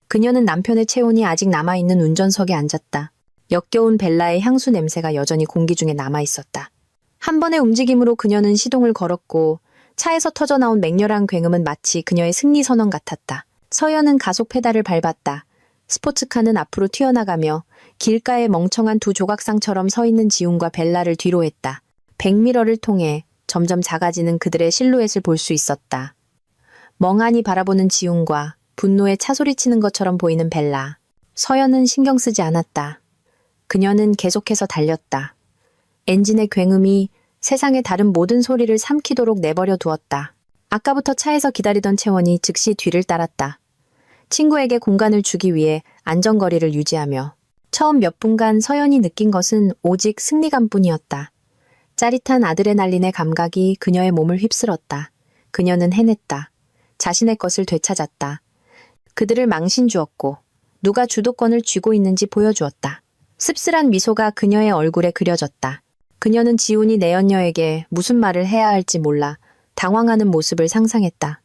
그녀는 남편의 체온이 아직 남아있는 운전석에 앉았다. 역겨운 벨라의 향수 냄새가 여전히 공기 중에 남아있었다. 한 번의 움직임으로 그녀는 시동을 걸었고 차에서 터져나온 맹렬한 굉음은 마치 그녀의 승리 선언 같았다. 서연은 가속 페달을 밟았다. 스포츠카는 앞으로 튀어나가며 길가에 멍청한 두 조각상처럼 서 있는 지훈과 벨라를 뒤로 했다. 백미러를 통해 점점 작아지는 그들의 실루엣을 볼 수 있었다. 멍하니 바라보는 지훈과 분노에 차소리치는 것처럼 보이는 벨라. 서연은 신경 쓰지 않았다. 그녀는 계속해서 달렸다. 엔진의 굉음이 세상의 다른 모든 소리를 삼키도록 내버려 두었다. 아까부터 차에서 기다리던 채원이 즉시 뒤를 따랐다. 친구에게 공간을 주기 위해 안전거리를 유지하며 처음 몇 분간 서연이 느낀 것은 오직 승리감뿐이었다. 짜릿한 아드레날린의 감각이 그녀의 몸을 휩쓸었다. 그녀는 해냈다. 자신의 것을 되찾았다. 그들을 망신 주었고 누가 주도권을 쥐고 있는지 보여주었다. 씁쓸한 미소가 그녀의 얼굴에 그려졌다. 그녀는 지훈이 내연녀에게 무슨 말을 해야 할지 몰라 당황하는 모습을 상상했다.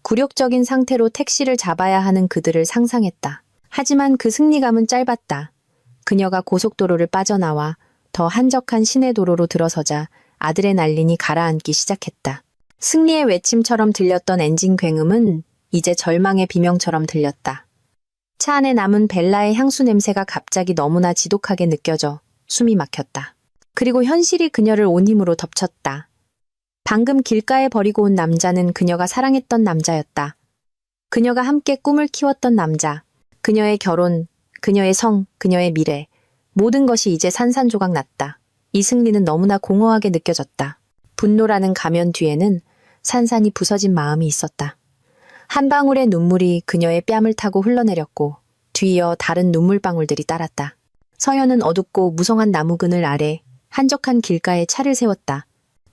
굴욕적인 상태로 택시를 잡아야 하는 그들을 상상했다. 하지만 그 승리감은 짧았다. 그녀가 고속도로를 빠져나와 더 한적한 시내 도로로 들어서자 아드레날린이 가라앉기 시작했다. 승리의 외침처럼 들렸던 엔진 굉음은 이제 절망의 비명처럼 들렸다. 차 안에 남은 벨라의 향수 냄새가 갑자기 너무나 지독하게 느껴져 숨이 막혔다. 그리고 현실이 그녀를 온 힘으로 덮쳤다. 방금 길가에 버리고 온 남자는 그녀가 사랑했던 남자였다. 그녀가 함께 꿈을 키웠던 남자. 그녀의 결혼, 그녀의 성, 그녀의 미래. 모든 것이 이제 산산조각 났다. 이 승리는 너무나 공허하게 느껴졌다. 분노라는 가면 뒤에는 산산이 부서진 마음이 있었다. 한 방울의 눈물이 그녀의 뺨을 타고 흘러내렸고 뒤이어 다른 눈물방울들이 따랐다. 서연은 어둡고 무성한 나무 그늘 아래 한적한 길가에 차를 세웠다.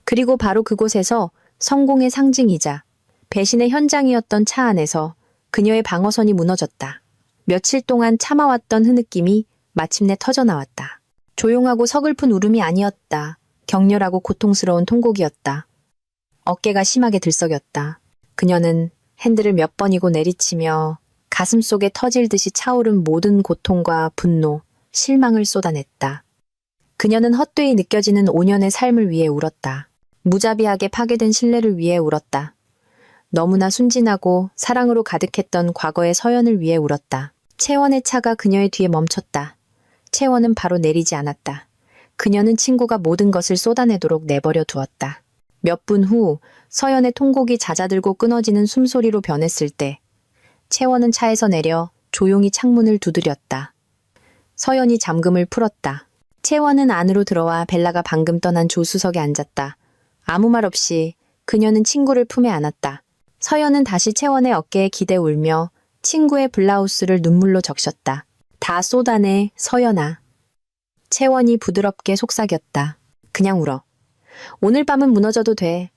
그리고 바로 그곳에서 성공의 상징이자 배신의 현장이었던 차 안에서 그녀의 방어선이 무너졌다. 며칠 동안 참아왔던 흐느낌이 마침내 터져나왔다. 조용하고 서글픈 울음이 아니었다. 격렬하고 고통스러운 통곡이었다. 어깨가 심하게 들썩였다. 그녀는 핸들을 몇 번이고 내리치며 가슴속에 터질 듯이 차오른 모든 고통과 분노, 실망을 쏟아냈다. 그녀는 헛되이 느껴지는 5년의 삶을 위해 울었다. 무자비하게 파괴된 신뢰를 위해 울었다. 너무나 순진하고 사랑으로 가득했던 과거의 서연을 위해 울었다. 채원의 차가 그녀의 뒤에 멈췄다. 채원은 바로 내리지 않았다. 그녀는 친구가 모든 것을 쏟아내도록 내버려 두었다. 몇 분 후 서연의 통곡이 잦아들고 끊어지는 숨소리로 변했을 때 채원은 차에서 내려 조용히 창문을 두드렸다. 서연이 잠금을 풀었다. 채원은 안으로 들어와 벨라가 방금 떠난 조수석에 앉았다. 아무 말 없이 그녀는 친구를 품에 안았다. 서연은 다시 채원의 어깨에 기대 울며 친구의 블라우스를 눈물로 적셨다. 다 쏟아내, 서연아. 채원이 부드럽게 속삭였다. 그냥 울어. 오늘 밤은 무너져도 돼.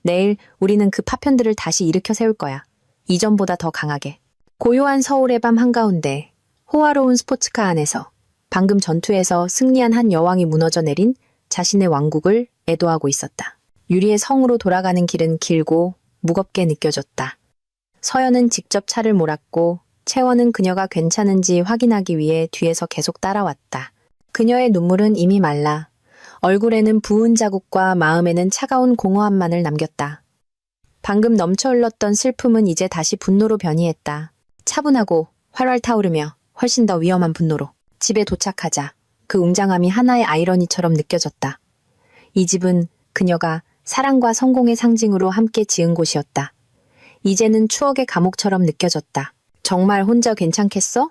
내일 우리는 그 파편들을 다시 일으켜 세울 거야. 이전보다 더 강하게. 고요한 서울의 밤 한가운데 호화로운 스포츠카 안에서 방금 전투에서 승리한 한 여왕이 무너져 내린 자신의 왕국을 애도하고 있었다. 유리의 성으로 돌아가는 길은 길고 무겁게 느껴졌다. 서연은 직접 차를 몰았고 채원은 그녀가 괜찮은지 확인하기 위해 뒤에서 계속 따라왔다. 그녀의 눈물은 이미 말라 얼굴에는 부은 자국과 마음에는 차가운 공허함만을 남겼다. 방금 넘쳐 흘렀던 슬픔은 이제 다시 분노로 변이했다. 차분하고 활활 타오르며 훨씬 더 위험한 분노로. 집에 도착하자 그 웅장함이 하나의 아이러니처럼 느껴졌다. 이 집은 그녀가 사랑과 성공의 상징으로 함께 지은 곳이었다. 이제는 추억의 감옥처럼 느껴졌다. 정말 혼자 괜찮겠어?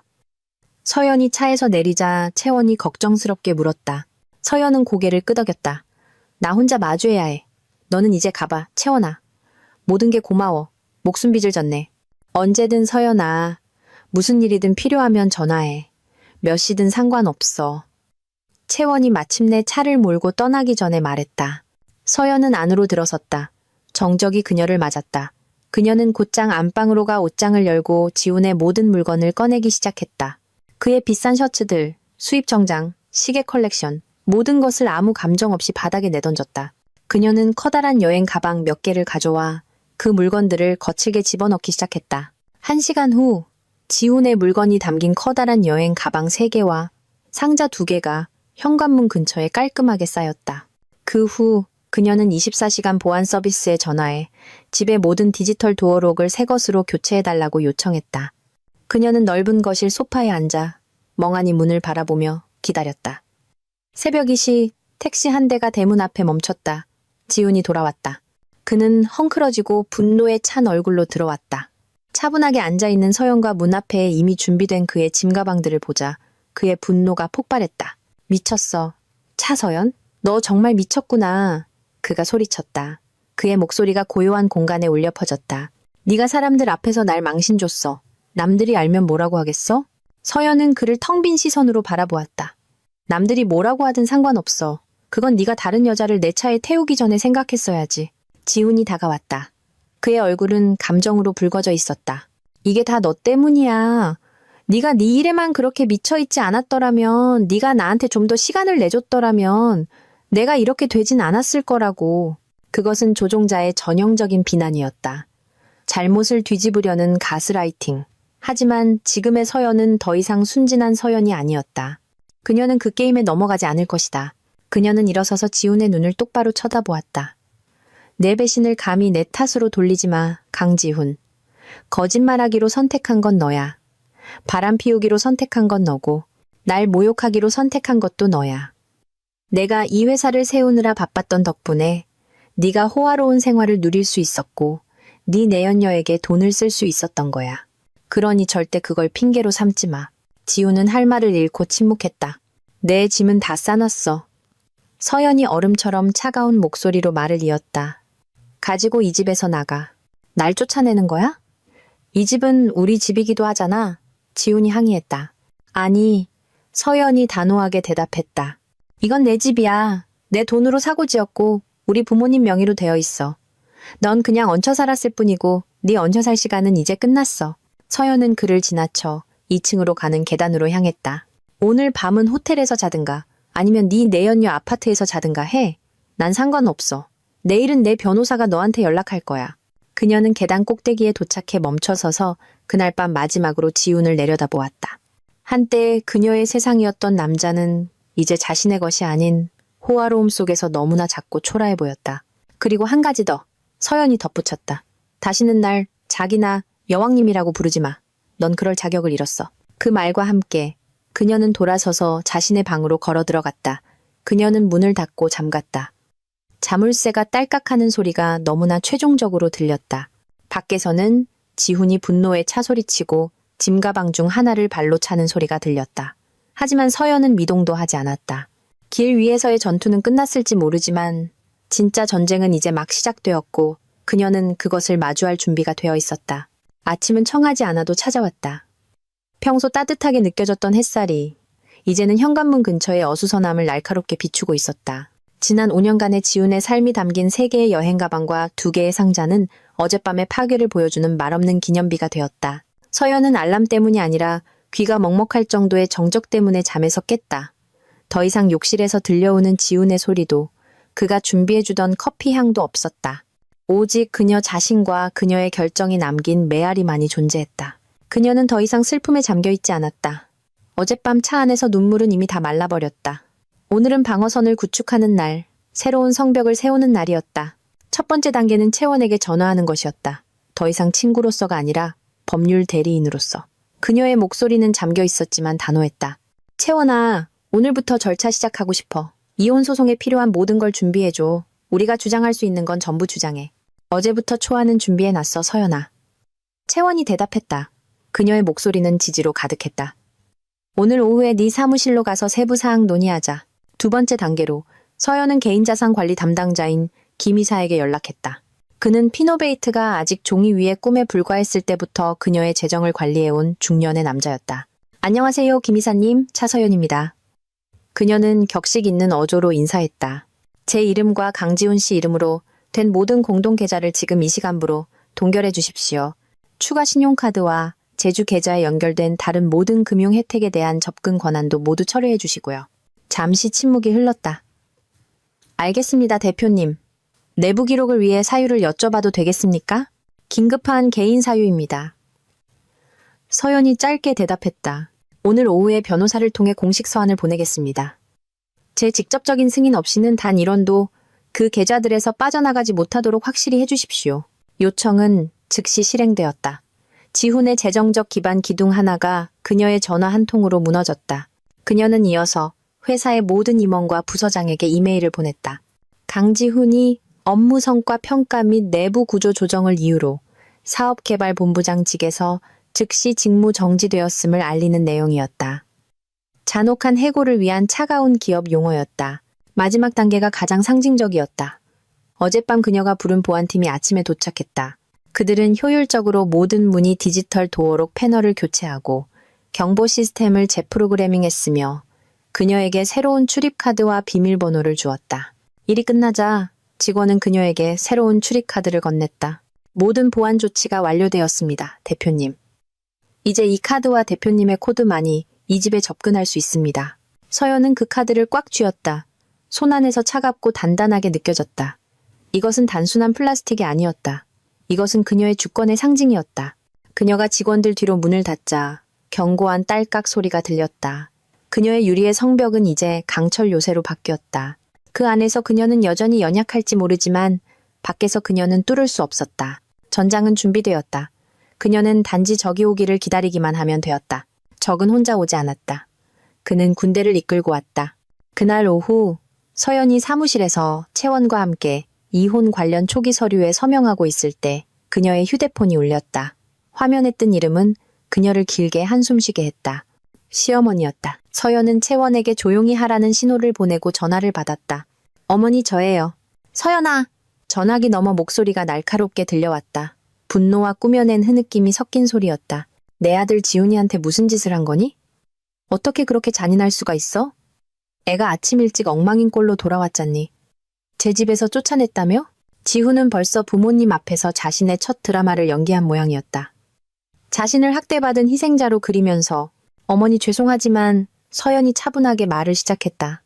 서연이 차에서 내리자 채원이 걱정스럽게 물었다. 서연은 고개를 끄덕였다. 나 혼자 마주해야 해. 너는 이제 가봐, 채원아. 모든 게 고마워. 목숨 빚을 졌네. 언제든 서연아. 무슨 일이든 필요하면 전화해. 몇 시든 상관없어. 채원이 마침내 차를 몰고 떠나기 전에 말했다. 서연은 안으로 들어섰다. 정적이 그녀를 맞았다. 그녀는 곧장 안방으로 가 옷장을 열고 지훈의 모든 물건을 꺼내기 시작했다. 그의 비싼 셔츠들, 수입 정장, 시계 컬렉션, 모든 것을 아무 감정 없이 바닥에 내던졌다. 그녀는 커다란 여행 가방 몇 개를 가져와 그 물건들을 거칠게 집어넣기 시작했다. 1시간 후 지훈의 물건이 담긴 커다란 여행 가방 3개와 상자 2개가 현관문 근처에 깔끔하게 쌓였다. 그 후 그녀는 24시간 보안 서비스에 전화해 집의 모든 디지털 도어록을 새 것으로 교체해달라고 요청했다. 그녀는 넓은 거실 소파에 앉아 멍하니 문을 바라보며 기다렸다. 새벽 2시 택시 한 대가 대문 앞에 멈췄다. 지훈이 돌아왔다. 그는 헝클어지고 분노에 찬 얼굴로 들어왔다. 차분하게 앉아있는 서연과 문 앞에 이미 준비된 그의 짐가방들을 보자 그의 분노가 폭발했다. 미쳤어. 차서연? 너 정말 미쳤구나. 그가 소리쳤다. 그의 목소리가 고요한 공간에 울려 퍼졌다. 네가 사람들 앞에서 날 망신줬어. 남들이 알면 뭐라고 하겠어? 서연은 그를 텅 빈 시선으로 바라보았다. 남들이 뭐라고 하든 상관없어. 그건 네가 다른 여자를 내 차에 태우기 전에 생각했어야지. 지훈이 다가왔다. 그의 얼굴은 감정으로 붉어져 있었다. 이게 다 너 때문이야. 네가 네 일에만 그렇게 미쳐있지 않았더라면, 네가 나한테 좀 더 시간을 내줬더라면 내가 이렇게 되진 않았을 거라고. 그것은 조종자의 전형적인 비난이었다. 잘못을 뒤집으려는 가스라이팅. 하지만 지금의 서연은 더 이상 순진한 서연이 아니었다. 그녀는 그 게임에 넘어가지 않을 것이다. 그녀는 일어서서 지훈의 눈을 똑바로 쳐다보았다. 내 배신을 감히 내 탓으로 돌리지 마, 강지훈. 거짓말하기로 선택한 건 너야. 바람 피우기로 선택한 건 너고, 날 모욕하기로 선택한 것도 너야. 내가 이 회사를 세우느라 바빴던 덕분에 네가 호화로운 생활을 누릴 수 있었고, 네 내연녀에게 돈을 쓸 수 있었던 거야. 그러니 절대 그걸 핑계로 삼지 마. 지훈은 할 말을 잃고 침묵했다. 내 짐은 다 싸놨어. 서연이 얼음처럼 차가운 목소리로 말을 이었다. 가지고 이 집에서 나가. 날 쫓아내는 거야? 이 집은 우리 집이기도 하잖아. 지훈이 항의했다. 아니, 서연이 단호하게 대답했다. 이건 내 집이야. 내 돈으로 사고 지었고 우리 부모님 명의로 되어 있어. 넌 그냥 얹혀 살았을 뿐이고 네 얹혀 살 시간은 이제 끝났어. 서연은 그를 지나쳐 2층으로 가는 계단으로 향했다. 오늘 밤은 호텔에서 자든가 아니면 네 내연녀 아파트에서 자든가 해. 난 상관없어. 내일은 내 변호사가 너한테 연락할 거야. 그녀는 계단 꼭대기에 도착해 멈춰서서 그날 밤 마지막으로 지훈을 내려다보았다. 한때 그녀의 세상이었던 남자는 이제 자신의 것이 아닌 호화로움 속에서 너무나 작고 초라해 보였다. 그리고 한 가지 더, 서연이 덧붙였다. 다시는 날 자기나 여왕님이라고 부르지 마. 넌 그럴 자격을 잃었어. 그 말과 함께 그녀는 돌아서서 자신의 방으로 걸어 들어갔다. 그녀는 문을 닫고 잠갔다. 자물쇠가 딸깍하는 소리가 너무나 최종적으로 들렸다. 밖에서는 지훈이 분노에 차소리치고 짐가방 중 하나를 발로 차는 소리가 들렸다. 하지만 서연은 미동도 하지 않았다. 길 위에서의 전투는 끝났을지 모르지만 진짜 전쟁은 이제 막 시작되었고 그녀는 그것을 마주할 준비가 되어 있었다. 아침은 청하지 않아도 찾아왔다. 평소 따뜻하게 느껴졌던 햇살이 이제는 현관문 근처의 어수선함을 날카롭게 비추고 있었다. 지난 5년간의 지훈의 삶이 담긴 3개의 여행 가방과 2개의 상자는 어젯밤의 파괴를 보여주는 말없는 기념비가 되었다. 서연은 알람 때문이 아니라 귀가 먹먹할 정도의 정적 때문에 잠에서 깼다. 더 이상 욕실에서 들려오는 지훈의 소리도 그가 준비해주던 커피 향도 없었다. 오직 그녀 자신과 그녀의 결정이 남긴 메아리만이 존재했다. 그녀는 더 이상 슬픔에 잠겨있지 않았다. 어젯밤 차 안에서 눈물은 이미 다 말라버렸다. 오늘은 방어선을 구축하는 날, 새로운 성벽을 세우는 날이었다. 첫 번째 단계는 채원에게 전화하는 것이었다. 더 이상 친구로서가 아니라 법률 대리인으로서. 그녀의 목소리는 잠겨 있었지만 단호했다. 채원아, 오늘부터 절차 시작하고 싶어. 이혼 소송에 필요한 모든 걸 준비해줘. 우리가 주장할 수 있는 건 전부 주장해. 어제부터 초안은 준비해놨어, 서연아. 채원이 대답했다. 그녀의 목소리는 지지로 가득했다. 오늘 오후에 네 사무실로 가서 세부 사항 논의하자. 2번째 단계로 서연은 개인자산 관리 담당자인 김 이사에게 연락했다. 그는 피노베이트가 아직 종이 위에 꿈에 불과했을 때부터 그녀의 재정을 관리해온 중년의 남자였다. 안녕하세요, 김 이사님. 차서연입니다. 그녀는 격식 있는 어조로 인사했다. 제 이름과 강지훈 씨 이름으로 된 모든 공동계좌를 지금 이 시간부로 동결해 주십시오. 추가 신용카드와 제주 계좌에 연결된 다른 모든 금융 혜택에 대한 접근 권한도 모두 철회해 주시고요. 잠시 침묵이 흘렀다. 알겠습니다, 대표님. 내부 기록을 위해 사유를 여쭤봐도 되겠습니까? 긴급한 개인 사유입니다. 서연이 짧게 대답했다. 오늘 오후에 변호사를 통해 공식 서한을 보내겠습니다. 제 직접적인 승인 없이는 단 1원도 그 계좌들에서 빠져나가지 못하도록 확실히 해주십시오. 요청은 즉시 실행되었다. 지훈의 재정적 기반 기둥 하나가 그녀의 전화 한 통으로 무너졌다. 그녀는 이어서 회사의 모든 임원과 부서장에게 이메일을 보냈다. 강지훈이 업무 성과 평가 및 내부 구조 조정을 이유로 사업개발본부장직에서 즉시 직무 정지되었음을 알리는 내용이었다. 잔혹한 해고를 위한 차가운 기업 용어였다. 마지막 단계가 가장 상징적이었다. 어젯밤 그녀가 부른 보안팀이 아침에 도착했다. 그들은 효율적으로 모든 문의 디지털 도어록 패널을 교체하고 경보 시스템을 재프로그래밍했으며 그녀에게 새로운 출입카드와 비밀번호를 주었다. 일이 끝나자 직원은 그녀에게 새로운 출입카드를 건넸다. 모든 보안 조치가 완료되었습니다, 대표님. 이제 이 카드와 대표님의 코드만이 이 집에 접근할 수 있습니다. 서연은 그 카드를 꽉 쥐었다. 손 안에서 차갑고 단단하게 느껴졌다. 이것은 단순한 플라스틱이 아니었다. 이것은 그녀의 주권의 상징이었다. 그녀가 직원들 뒤로 문을 닫자 견고한 딸깍 소리가 들렸다. 그녀의 유리의 성벽은 이제 강철 요새로 바뀌었다. 그 안에서 그녀는 여전히 연약할지 모르지만 밖에서 그녀는 뚫을 수 없었다. 전장은 준비되었다. 그녀는 단지 적이 오기를 기다리기만 하면 되었다. 적은 혼자 오지 않았다. 그는 군대를 이끌고 왔다. 그날 오후 서연이 사무실에서 채원과 함께 이혼 관련 초기 서류에 서명하고 있을 때 그녀의 휴대폰이 울렸다. 화면에 뜬 이름은 그녀를 길게 한숨쉬게 했다. 시어머니였다. 서연은 채원에게 조용히 하라는 신호를 보내고 전화를 받았다. 어머니 저예요. 서연아, 전화기 너머 목소리가 날카롭게 들려왔다. 분노와 꾸며낸 흐느낌이 섞인 소리였다. 내 아들 지훈이한테 무슨 짓을 한 거니? 어떻게 그렇게 잔인할 수가 있어? 애가 아침 일찍 엉망인 꼴로 돌아왔잖니. 제 집에서 쫓아냈다며? 지훈은 벌써 부모님 앞에서 자신의 첫 드라마를 연기한 모양이었다. 자신을 학대받은 희생자로 그리면서 어머니 죄송하지만 서연이 차분하게 말을 시작했다.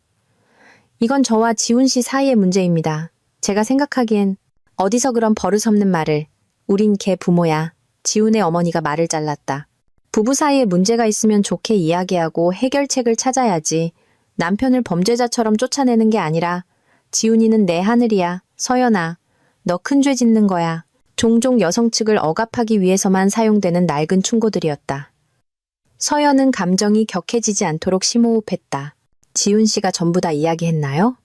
이건 저와 지훈 씨 사이의 문제입니다. 제가 생각하기엔 어디서 그런 버릇없는 말을. 우린 걔 부모야. 지훈의 어머니가 말을 잘랐다. 부부 사이에 문제가 있으면 좋게 이야기하고 해결책을 찾아야지. 남편을 범죄자처럼 쫓아내는 게 아니라 지훈이는 내 하늘이야. 서연아, 너 큰 죄 짓는 거야. 종종 여성 측을 억압하기 위해서만 사용되는 낡은 충고들이었다. 서연은 감정이 격해지지 않도록 심호흡했다. 지훈 씨가 전부 다 이야기했나요?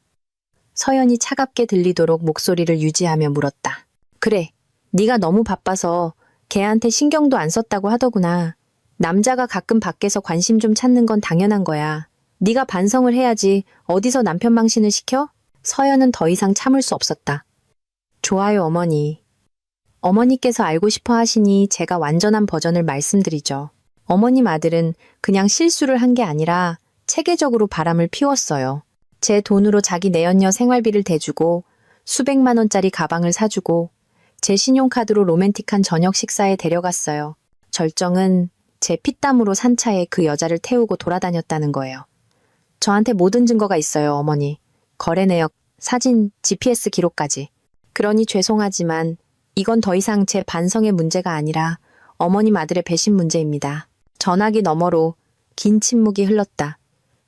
서연이 차갑게 들리도록 목소리를 유지하며 물었다. 그래, 네가 너무 바빠서 걔한테 신경도 안 썼다고 하더구나. 남자가 가끔 밖에서 관심 좀 찾는 건 당연한 거야. 네가 반성을 해야지 어디서 남편 망신을 시켜? 서연은 더 이상 참을 수 없었다. 좋아요, 어머니. 어머니께서 알고 싶어 하시니 제가 완전한 버전을 말씀드리죠. 어머님 아들은 그냥 실수를 한 게 아니라 체계적으로 바람을 피웠어요. 제 돈으로 자기 내연녀 생활비를 대주고 수백만 원짜리 가방을 사주고 제 신용카드로 로맨틱한 저녁 식사에 데려갔어요. 절정은 제 피땀으로 산 차에 그 여자를 태우고 돌아다녔다는 거예요. 저한테 모든 증거가 있어요, 어머니. 거래 내역, 사진, GPS 기록까지. 그러니 죄송하지만 이건 더 이상 제 반성의 문제가 아니라 어머님 아들의 배신 문제입니다. 전화기 너머로 긴 침묵이 흘렀다.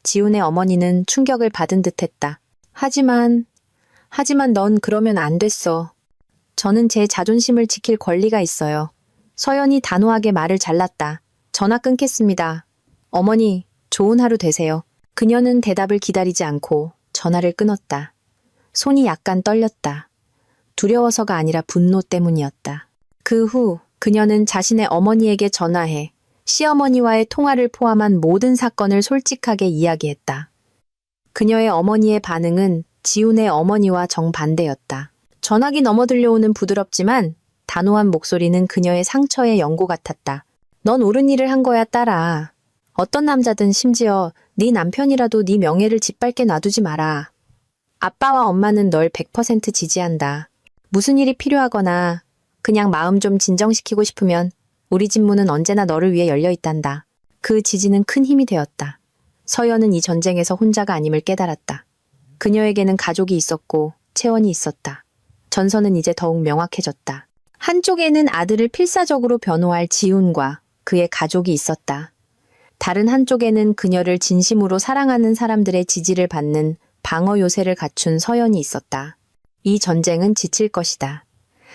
지훈의 어머니는 충격을 받은 듯했다. 하지만 넌 그러면 안 됐어. 저는 제 자존심을 지킬 권리가 있어요. 서연이 단호하게 말을 잘랐다. 전화 끊겠습니다. 어머니, 좋은 하루 되세요. 그녀는 대답을 기다리지 않고 전화를 끊었다. 손이 약간 떨렸다. 두려워서가 아니라 분노 때문이었다. 그 후 그녀는 자신의 어머니에게 전화해 시어머니와의 통화를 포함한 모든 사건을 솔직하게 이야기했다. 그녀의 어머니의 반응은 지훈의 어머니와 정반대였다. 전화기 넘어 들려오는 부드럽지만 단호한 목소리는 그녀의 상처의 연고 같았다. 넌 옳은 일을 한 거야, 딸아. 어떤 남자든 심지어 네 남편이라도 네 명예를 짓밟게 놔두지 마라. 아빠와 엄마는 널 100% 지지한다. 무슨 일이 필요하거나 그냥 마음 좀 진정시키고 싶으면 우리 집 문은 언제나 너를 위해 열려 있단다. 그 지지는 큰 힘이 되었다. 서연은 이 전쟁에서 혼자가 아님을 깨달았다. 그녀에게는 가족이 있었고 채원이 있었다. 전선은 이제 더욱 명확해졌다. 한쪽에는 아들을 필사적으로 변호할 지훈과 그의 가족이 있었다. 다른 한쪽에는 그녀를 진심으로 사랑하는 사람들의 지지를 받는 방어 요새를 갖춘 서연이 있었다. 이 전쟁은 지칠 것이다.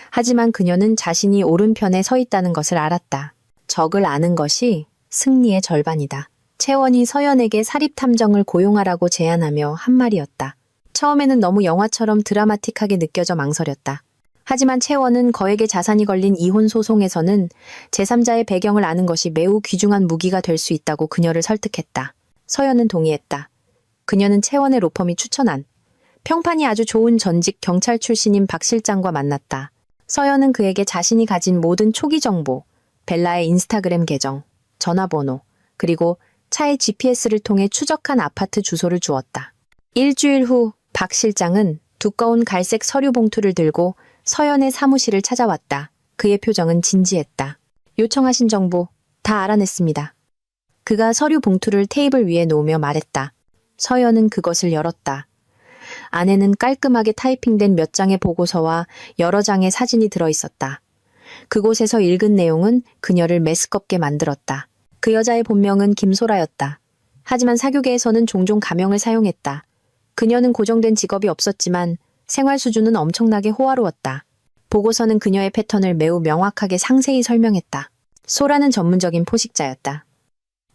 하지만 그녀는 자신이 오른편에 서 있다는 것을 알았다. 적을 아는 것이 승리의 절반이다. 채원이 서연에게 사립탐정을 고용하라고 제안하며 한 말이었다. 처음에는 너무 영화처럼 드라마틱하게 느껴져 망설였다. 하지만 채원은 거액의 자산이 걸린 이혼 소송에서는 제3자의 배경을 아는 것이 매우 귀중한 무기가 될 수 있다고 그녀를 설득했다. 서연은 동의했다. 그녀는 채원의 로펌이 추천한 평판이 아주 좋은 전직 경찰 출신인 박 실장과 만났다. 서연은 그에게 자신이 가진 모든 초기 정보, 벨라의 인스타그램 계정, 전화번호, 그리고 차의 GPS를 통해 추적한 아파트 주소를 주었다. 일주일 후 박 실장은 두꺼운 갈색 서류 봉투를 들고 서연의 사무실을 찾아왔다. 그의 표정은 진지했다. 요청하신 정보 다 알아냈습니다. 그가 서류 봉투를 테이블 위에 놓으며 말했다. 서연은 그것을 열었다. 안에는 깔끔하게 타이핑된 몇 장의 보고서와 여러 장의 사진이 들어있었다. 그곳에서 읽은 내용은 그녀를 메스껍게 만들었다. 그 여자의 본명은 김소라였다. 하지만 사교계에서는 종종 가명을 사용했다. 그녀는 고정된 직업이 없었지만 생활 수준은 엄청나게 호화로웠다. 보고서는 그녀의 패턴을 매우 명확하게 상세히 설명했다. 소라는 전문적인 포식자였다.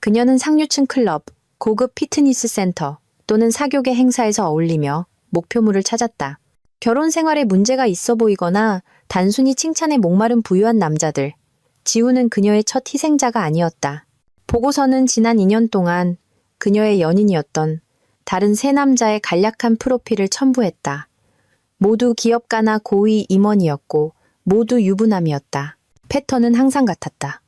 그녀는 상류층 클럽, 고급 피트니스 센터 또는 사교계 행사에서 어울리며 목표물을 찾았다. 결혼 생활에 문제가 있어 보이거나 단순히 칭찬에 목마른 부유한 남자들. 지훈은 그녀의 첫 희생자가 아니었다. 보고서는 지난 2년 동안 그녀의 연인이었던 다른 세 남자의 간략한 프로필을 첨부했다. 모두 기업가나 고위 임원이었고 모두 유부남이었다. 패턴은 항상 같았다.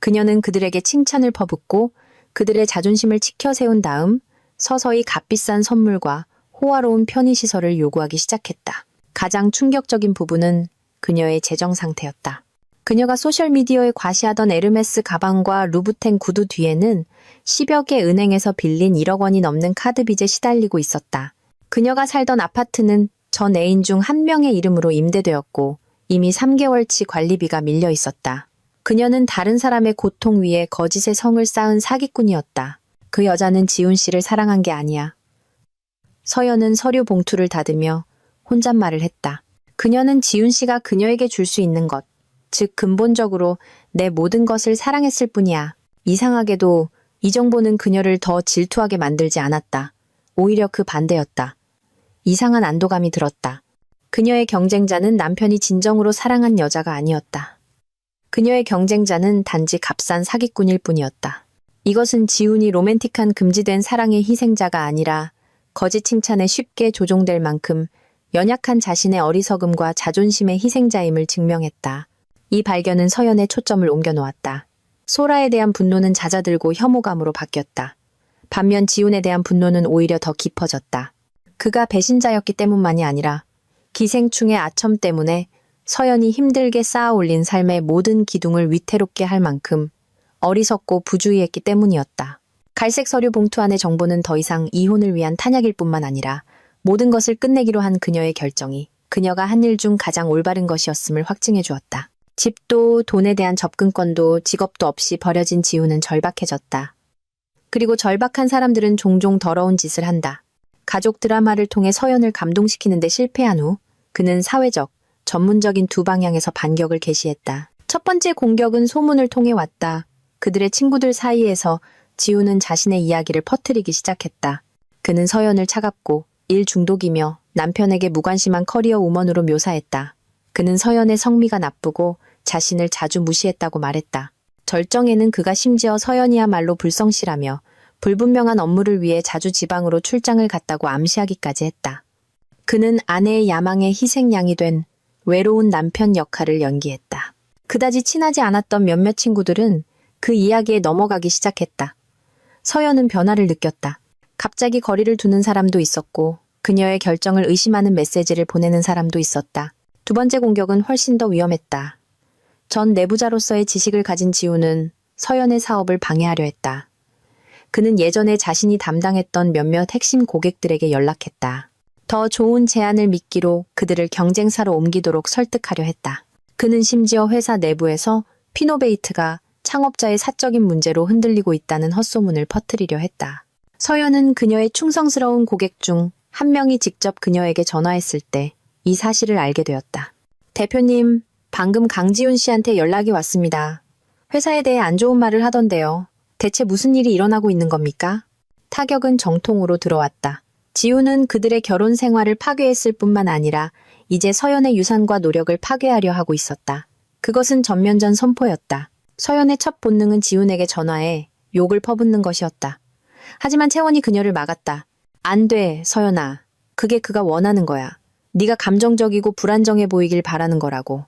그녀는 그들에게 칭찬을 퍼붓고 그들의 자존심을 치켜 세운 다음 서서히 값비싼 선물과 호화로운 편의시설을 요구하기 시작했다. 가장 충격적인 부분은 그녀의 재정 상태였다. 그녀가 소셜미디어에 과시하던 에르메스 가방과 루부텐 구두 뒤에는 10여 개 은행에서 빌린 1억 원이 넘는 카드빚에 시달리고 있었다. 그녀가 살던 아파트는 전 애인 중 한 명의 이름으로 임대되었고 이미 3개월치 관리비가 밀려 있었다. 그녀는 다른 사람의 고통 위에 거짓의 성을 쌓은 사기꾼이었다. 그 여자는 지훈 씨를 사랑한 게 아니야. 서연은 서류 봉투를 닫으며 혼잣말을 했다. 그녀는 지훈 씨가 그녀에게 줄 수 있는 것, 즉 근본적으로 내 모든 것을 사랑했을 뿐이야. 이상하게도 이 정보는 그녀를 더 질투하게 만들지 않았다. 오히려 그 반대였다. 이상한 안도감이 들었다. 그녀의 경쟁자는 남편이 진정으로 사랑한 여자가 아니었다. 그녀의 경쟁자는 단지 값싼 사기꾼일 뿐이었다. 이것은 지훈이 로맨틱한 금지된 사랑의 희생자가 아니라 거짓 칭찬에 쉽게 조종될 만큼 연약한 자신의 어리석음과 자존심의 희생자임을 증명했다. 이 발견은 서연의 초점을 옮겨놓았다. 소라에 대한 분노는 잦아들고 혐오감으로 바뀌었다. 반면 지훈에 대한 분노는 오히려 더 깊어졌다. 그가 배신자였기 때문만이 아니라 기생충의 아첨 때문에 서연이 힘들게 쌓아 올린 삶의 모든 기둥을 위태롭게 할 만큼 어리석고 부주의했기 때문이었다. 갈색 서류 봉투 안의 정보는 더 이상 이혼을 위한 탄약일 뿐만 아니라 모든 것을 끝내기로 한 그녀의 결정이 그녀가 한 일 중 가장 올바른 것이었음을 확증해 주었다. 집도 돈에 대한 접근권도 직업도 없이 버려진 지훈은 절박해졌다. 그리고 절박한 사람들은 종종 더러운 짓을 한다. 가족 드라마를 통해 서연을 감동시키는 데 실패한 후 그는 사회적, 전문적인 두 방향에서 반격을 개시했다. 첫 번째 공격은 소문을 통해 왔다. 그들의 친구들 사이에서 지훈은 자신의 이야기를 퍼뜨리기 시작했다. 그는 서연을 차갑고 일 중독이며 남편에게 무관심한 커리어 우먼으로 묘사했다. 그는 서연의 성미가 나쁘고 자신을 자주 무시했다고 말했다. 절정에는 그가 심지어 서연이야말로 불성실하며 불분명한 업무를 위해 자주 지방으로 출장을 갔다고 암시하기까지 했다. 그는 아내의 야망의 희생양이 된 외로운 남편 역할을 연기했다. 그다지 친하지 않았던 몇몇 친구들은 그 이야기에 넘어가기 시작했다. 서연은 변화를 느꼈다. 갑자기 거리를 두는 사람도 있었고 그녀의 결정을 의심하는 메시지를 보내는 사람도 있었다. 두 번째 공격은 훨씬 더 위험했다. 전 내부자로서의 지식을 가진 지훈은 서연의 사업을 방해하려 했다. 그는 예전에 자신이 담당했던 몇몇 핵심 고객들에게 연락했다. 더 좋은 제안을 미끼로 그들을 경쟁사로 옮기도록 설득하려 했다. 그는 심지어 회사 내부에서 피노베이트가 창업자의 사적인 문제로 흔들리고 있다는 헛소문을 퍼뜨리려 했다. 서연은 그녀의 충성스러운 고객 중 한 명이 직접 그녀에게 전화했을 때 이 사실을 알게 되었다. 대표님, 방금 강지훈 씨한테 연락이 왔습니다. 회사에 대해 안 좋은 말을 하던데요. 대체 무슨 일이 일어나고 있는 겁니까? 타격은 정통으로 들어왔다. 지훈은 그들의 결혼 생활을 파괴했을 뿐만 아니라 이제 서연의 유산과 노력을 파괴하려 하고 있었다. 그것은 전면전 선포였다. 서연의 첫 본능은 지훈에게 전화해 욕을 퍼붓는 것이었다. 하지만 채원이 그녀를 막았다. 안 돼, 서연아. 그게 그가 원하는 거야. 네가 감정적이고 불안정해 보이길 바라는 거라고.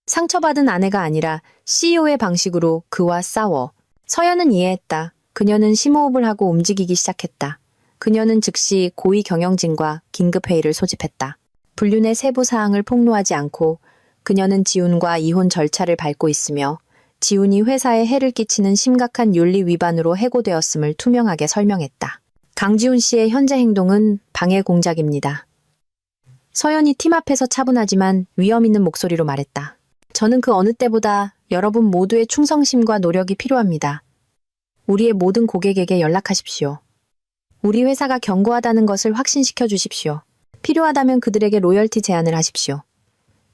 상처받은 아내가 아니라 CEO의 방식으로 그와 싸워. 서연은 이해했다. 그녀는 심호흡을 하고 움직이기 시작했다. 그녀는 즉시 고위 경영진과 긴급회의를 소집했다. 불륜의 세부 사항을 폭로하지 않고 그녀는 지훈과 이혼 절차를 밟고 있으며 지훈이 회사에 해를 끼치는 심각한 윤리 위반으로 해고되었음을 투명하게 설명했다. 강지훈 씨의 현재 행동은 방해 공작입니다. 서연이 팀 앞에서 차분하지만 위험 있는 목소리로 말했다. 저는 그 어느 때보다 여러분 모두의 충성심과 노력이 필요합니다. 우리의 모든 고객에게 연락하십시오. 우리 회사가 견고하다는 것을 확신시켜 주십시오. 필요하다면 그들에게 로열티 제한을 하십시오.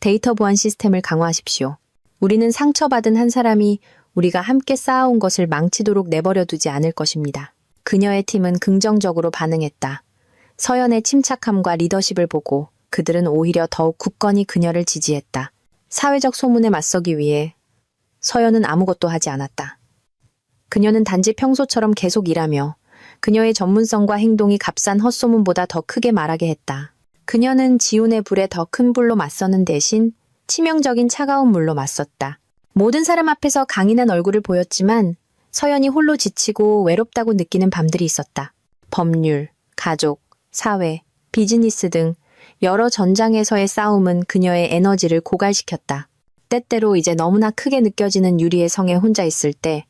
데이터 보안 시스템을 강화하십시오. 우리는 상처받은 한 사람이 우리가 함께 쌓아온 것을 망치도록 내버려 두지 않을 것입니다. 그녀의 팀은 긍정적으로 반응했다. 서연의 침착함과 리더십을 보고 그들은 오히려 더욱 굳건히 그녀를 지지했다. 사회적 소문에 맞서기 위해 서연은 아무것도 하지 않았다. 그녀는 단지 평소처럼 계속 일하며 그녀의 전문성과 행동이 값싼 헛소문보다 더 크게 말하게 했다. 그녀는 지훈의 불에 더 큰 불로 맞서는 대신 치명적인 차가운 물로 맞섰다. 모든 사람 앞에서 강인한 얼굴을 보였지만 서연이 홀로 지치고 외롭다고 느끼는 밤들이 있었다. 법률, 가족, 사회, 비즈니스 등 여러 전장에서의 싸움은 그녀의 에너지를 고갈시켰다. 때때로 이제 너무나 크게 느껴지는 유리의 성에 혼자 있을 때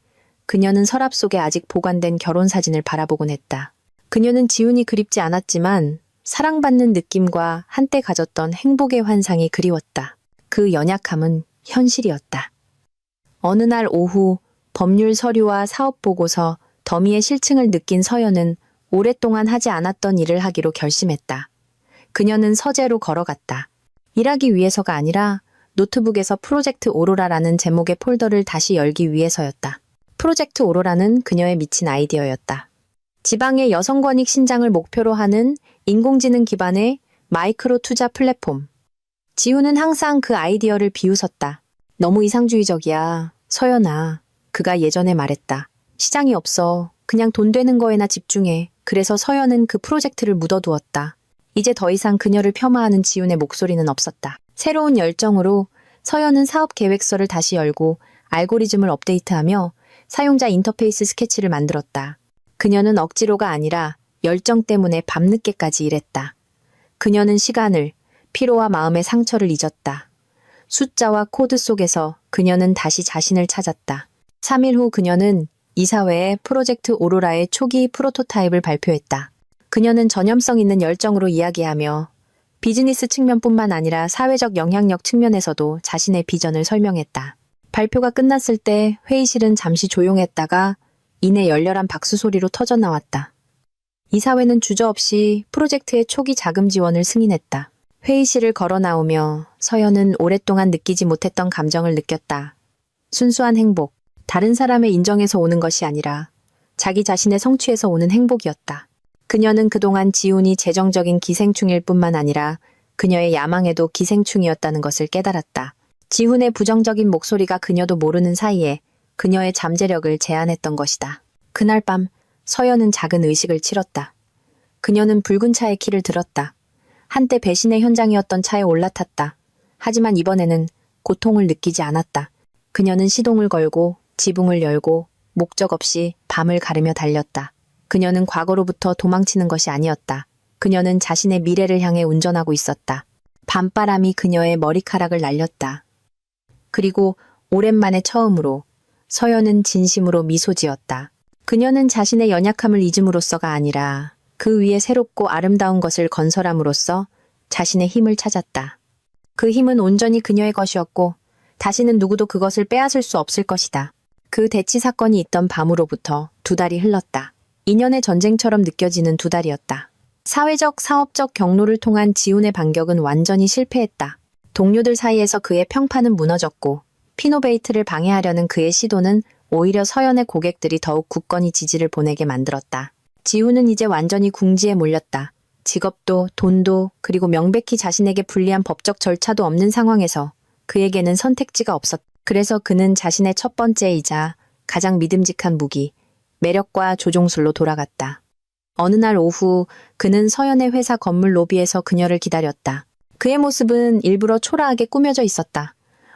그녀는 서랍 속에 아직 보관된 결혼 사진을 바라보곤 했다. 그녀는 지훈이 그립지 않았지만 사랑받는 느낌과 한때 가졌던 행복의 환상이 그리웠다. 그 연약함은 현실이었다. 어느 날 오후 법률 서류와 사업 보고서, 더미의 실증을 느낀 서연은 오랫동안 하지 않았던 일을 하기로 결심했다. 그녀는 서재로 걸어갔다. 일하기 위해서가 아니라 노트북에서 프로젝트 오로라라는 제목의 폴더를 다시 열기 위해서였다. 프로젝트 오로라는 그녀의 미친 아이디어였다. 지방의 여성 권익 신장을 목표로 하는 인공지능 기반의 마이크로 투자 플랫폼. 지훈은 항상 그 아이디어를 비웃었다. 너무 이상주의적이야. 서연아. 그가 예전에 말했다. 시장이 없어. 그냥 돈 되는 거에나 집중해. 그래서 서연은 그 프로젝트를 묻어두었다. 이제 더 이상 그녀를 폄하하는 지훈의 목소리는 없었다. 새로운 열정으로 서연은 사업 계획서를 다시 열고 알고리즘을 업데이트하며 사용자 인터페이스 스케치를 만들었다. 그녀는 억지로가 아니라 열정 때문에 밤늦게까지 일했다. 그녀는 시간을, 피로와 마음의 상처를 잊었다. 숫자와 코드 속에서 그녀는 다시 자신을 찾았다. 3일 후 그녀는 이사회에 프로젝트 오로라의 초기 프로토타입을 발표했다. 그녀는 전염성 있는 열정으로 이야기하며 비즈니스 측면뿐만 아니라 사회적 영향력 측면에서도 자신의 비전을 설명했다. 발표가 끝났을 때 회의실은 잠시 조용했다가 이내 열렬한 박수 소리로 터져나왔다. 이사회는 주저없이 프로젝트의 초기 자금 지원을 승인했다. 회의실을 걸어 나오며 서연은 오랫동안 느끼지 못했던 감정을 느꼈다. 순수한 행복, 다른 사람의 인정에서 오는 것이 아니라 자기 자신의 성취에서 오는 행복이었다. 그녀는 그동안 지훈이 재정적인 기생충일 뿐만 아니라 그녀의 야망에도 기생충이었다는 것을 깨달았다. 지훈의 부정적인 목소리가 그녀도 모르는 사이에 그녀의 잠재력을 제한했던 것이다. 그날 밤 서연은 작은 의식을 치렀다. 그녀는 붉은 차의 키를 들었다. 한때 배신의 현장이었던 차에 올라탔다. 하지만 이번에는 고통을 느끼지 않았다. 그녀는 시동을 걸고 지붕을 열고 목적 없이 밤을 가르며 달렸다. 그녀는 과거로부터 도망치는 것이 아니었다. 그녀는 자신의 미래를 향해 운전하고 있었다. 밤바람이 그녀의 머리카락을 날렸다. 그리고 오랜만에 처음으로 서연은 진심으로 미소 지었다. 그녀는 자신의 연약함을 잊음으로써가 아니라 그 위에 새롭고 아름다운 것을 건설함으로써 자신의 힘을 찾았다. 그 힘은 온전히 그녀의 것이었고 다시는 누구도 그것을 빼앗을 수 없을 것이다. 그 대치 사건이 있던 밤으로부터 2달이 흘렀다. 2년의 전쟁처럼 느껴지는 2달이었다. 사회적, 사업적 경로를 통한 지훈의 반격은 완전히 실패했다. 동료들 사이에서 그의 평판은 무너졌고 피노베이트를 방해하려는 그의 시도는 오히려 서연의 고객들이 더욱 굳건히 지지를 보내게 만들었다. 지훈은 이제 완전히 궁지에 몰렸다. 직업도, 돈도, 그리고 명백히 자신에게 불리한 법적 절차도 없는 상황에서 그에게는 선택지가 없었다. 그래서 그는 자신의 첫 번째이자 가장 믿음직한 무기, 매력과 조종술로 돌아갔다. 어느 날 오후 그는 서연의 회사 건물 로비에서 그녀를 기다렸다. 그의 모습은 일부러 초라하게 꾸며져 있었다.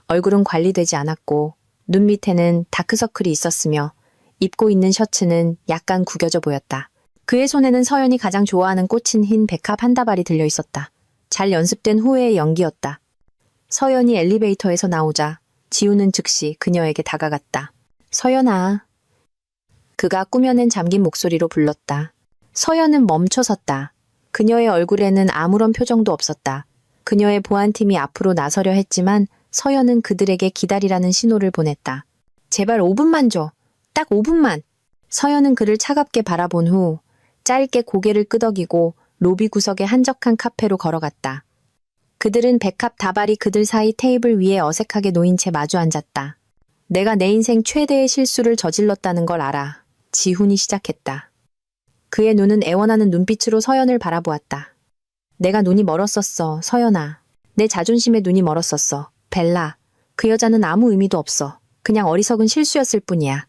얼굴은 관리되지 않았고 눈 밑에는 다크서클이 있었으며 입고 있는 셔츠는 약간 구겨져 보였다. 그의 손에는 서연이 가장 좋아하는 꽂힌 흰 백합 한 다발이 들려 있었다. 잘 연습된 후회의 연기였다. 서연이 엘리베이터에서 나오자 지훈은 즉시 그녀에게 다가갔다. 서연아. 그가 꾸며낸 잠긴 목소리로 불렀다. 서연은 멈춰섰다. 그녀의 얼굴에는 아무런 표정도 없었다. 그녀의 보안팀이 앞으로 나서려 했지만 서연은 그들에게 기다리라는 신호를 보냈다. 제발 5분만 줘. 딱 5분만. 서연은 그를 차갑게 바라본 후 짧게 고개를 끄덕이고 로비 구석의 한적한 카페로 걸어갔다. 그들은 백합 다발이 그들 사이 테이블 위에 어색하게 놓인 채 마주 앉았다. 내가 내 인생 최대의 실수를 저질렀다는 걸 알아. 지훈이 시작했다. 그의 눈은 애원하는 눈빛으로 서연을 바라보았다. 내가 눈이 멀었었어, 서연아. 내 자존심에 눈이 멀었었어. 벨라. 그 여자는 아무 의미도 없어. 그냥 어리석은 실수였을 뿐이야.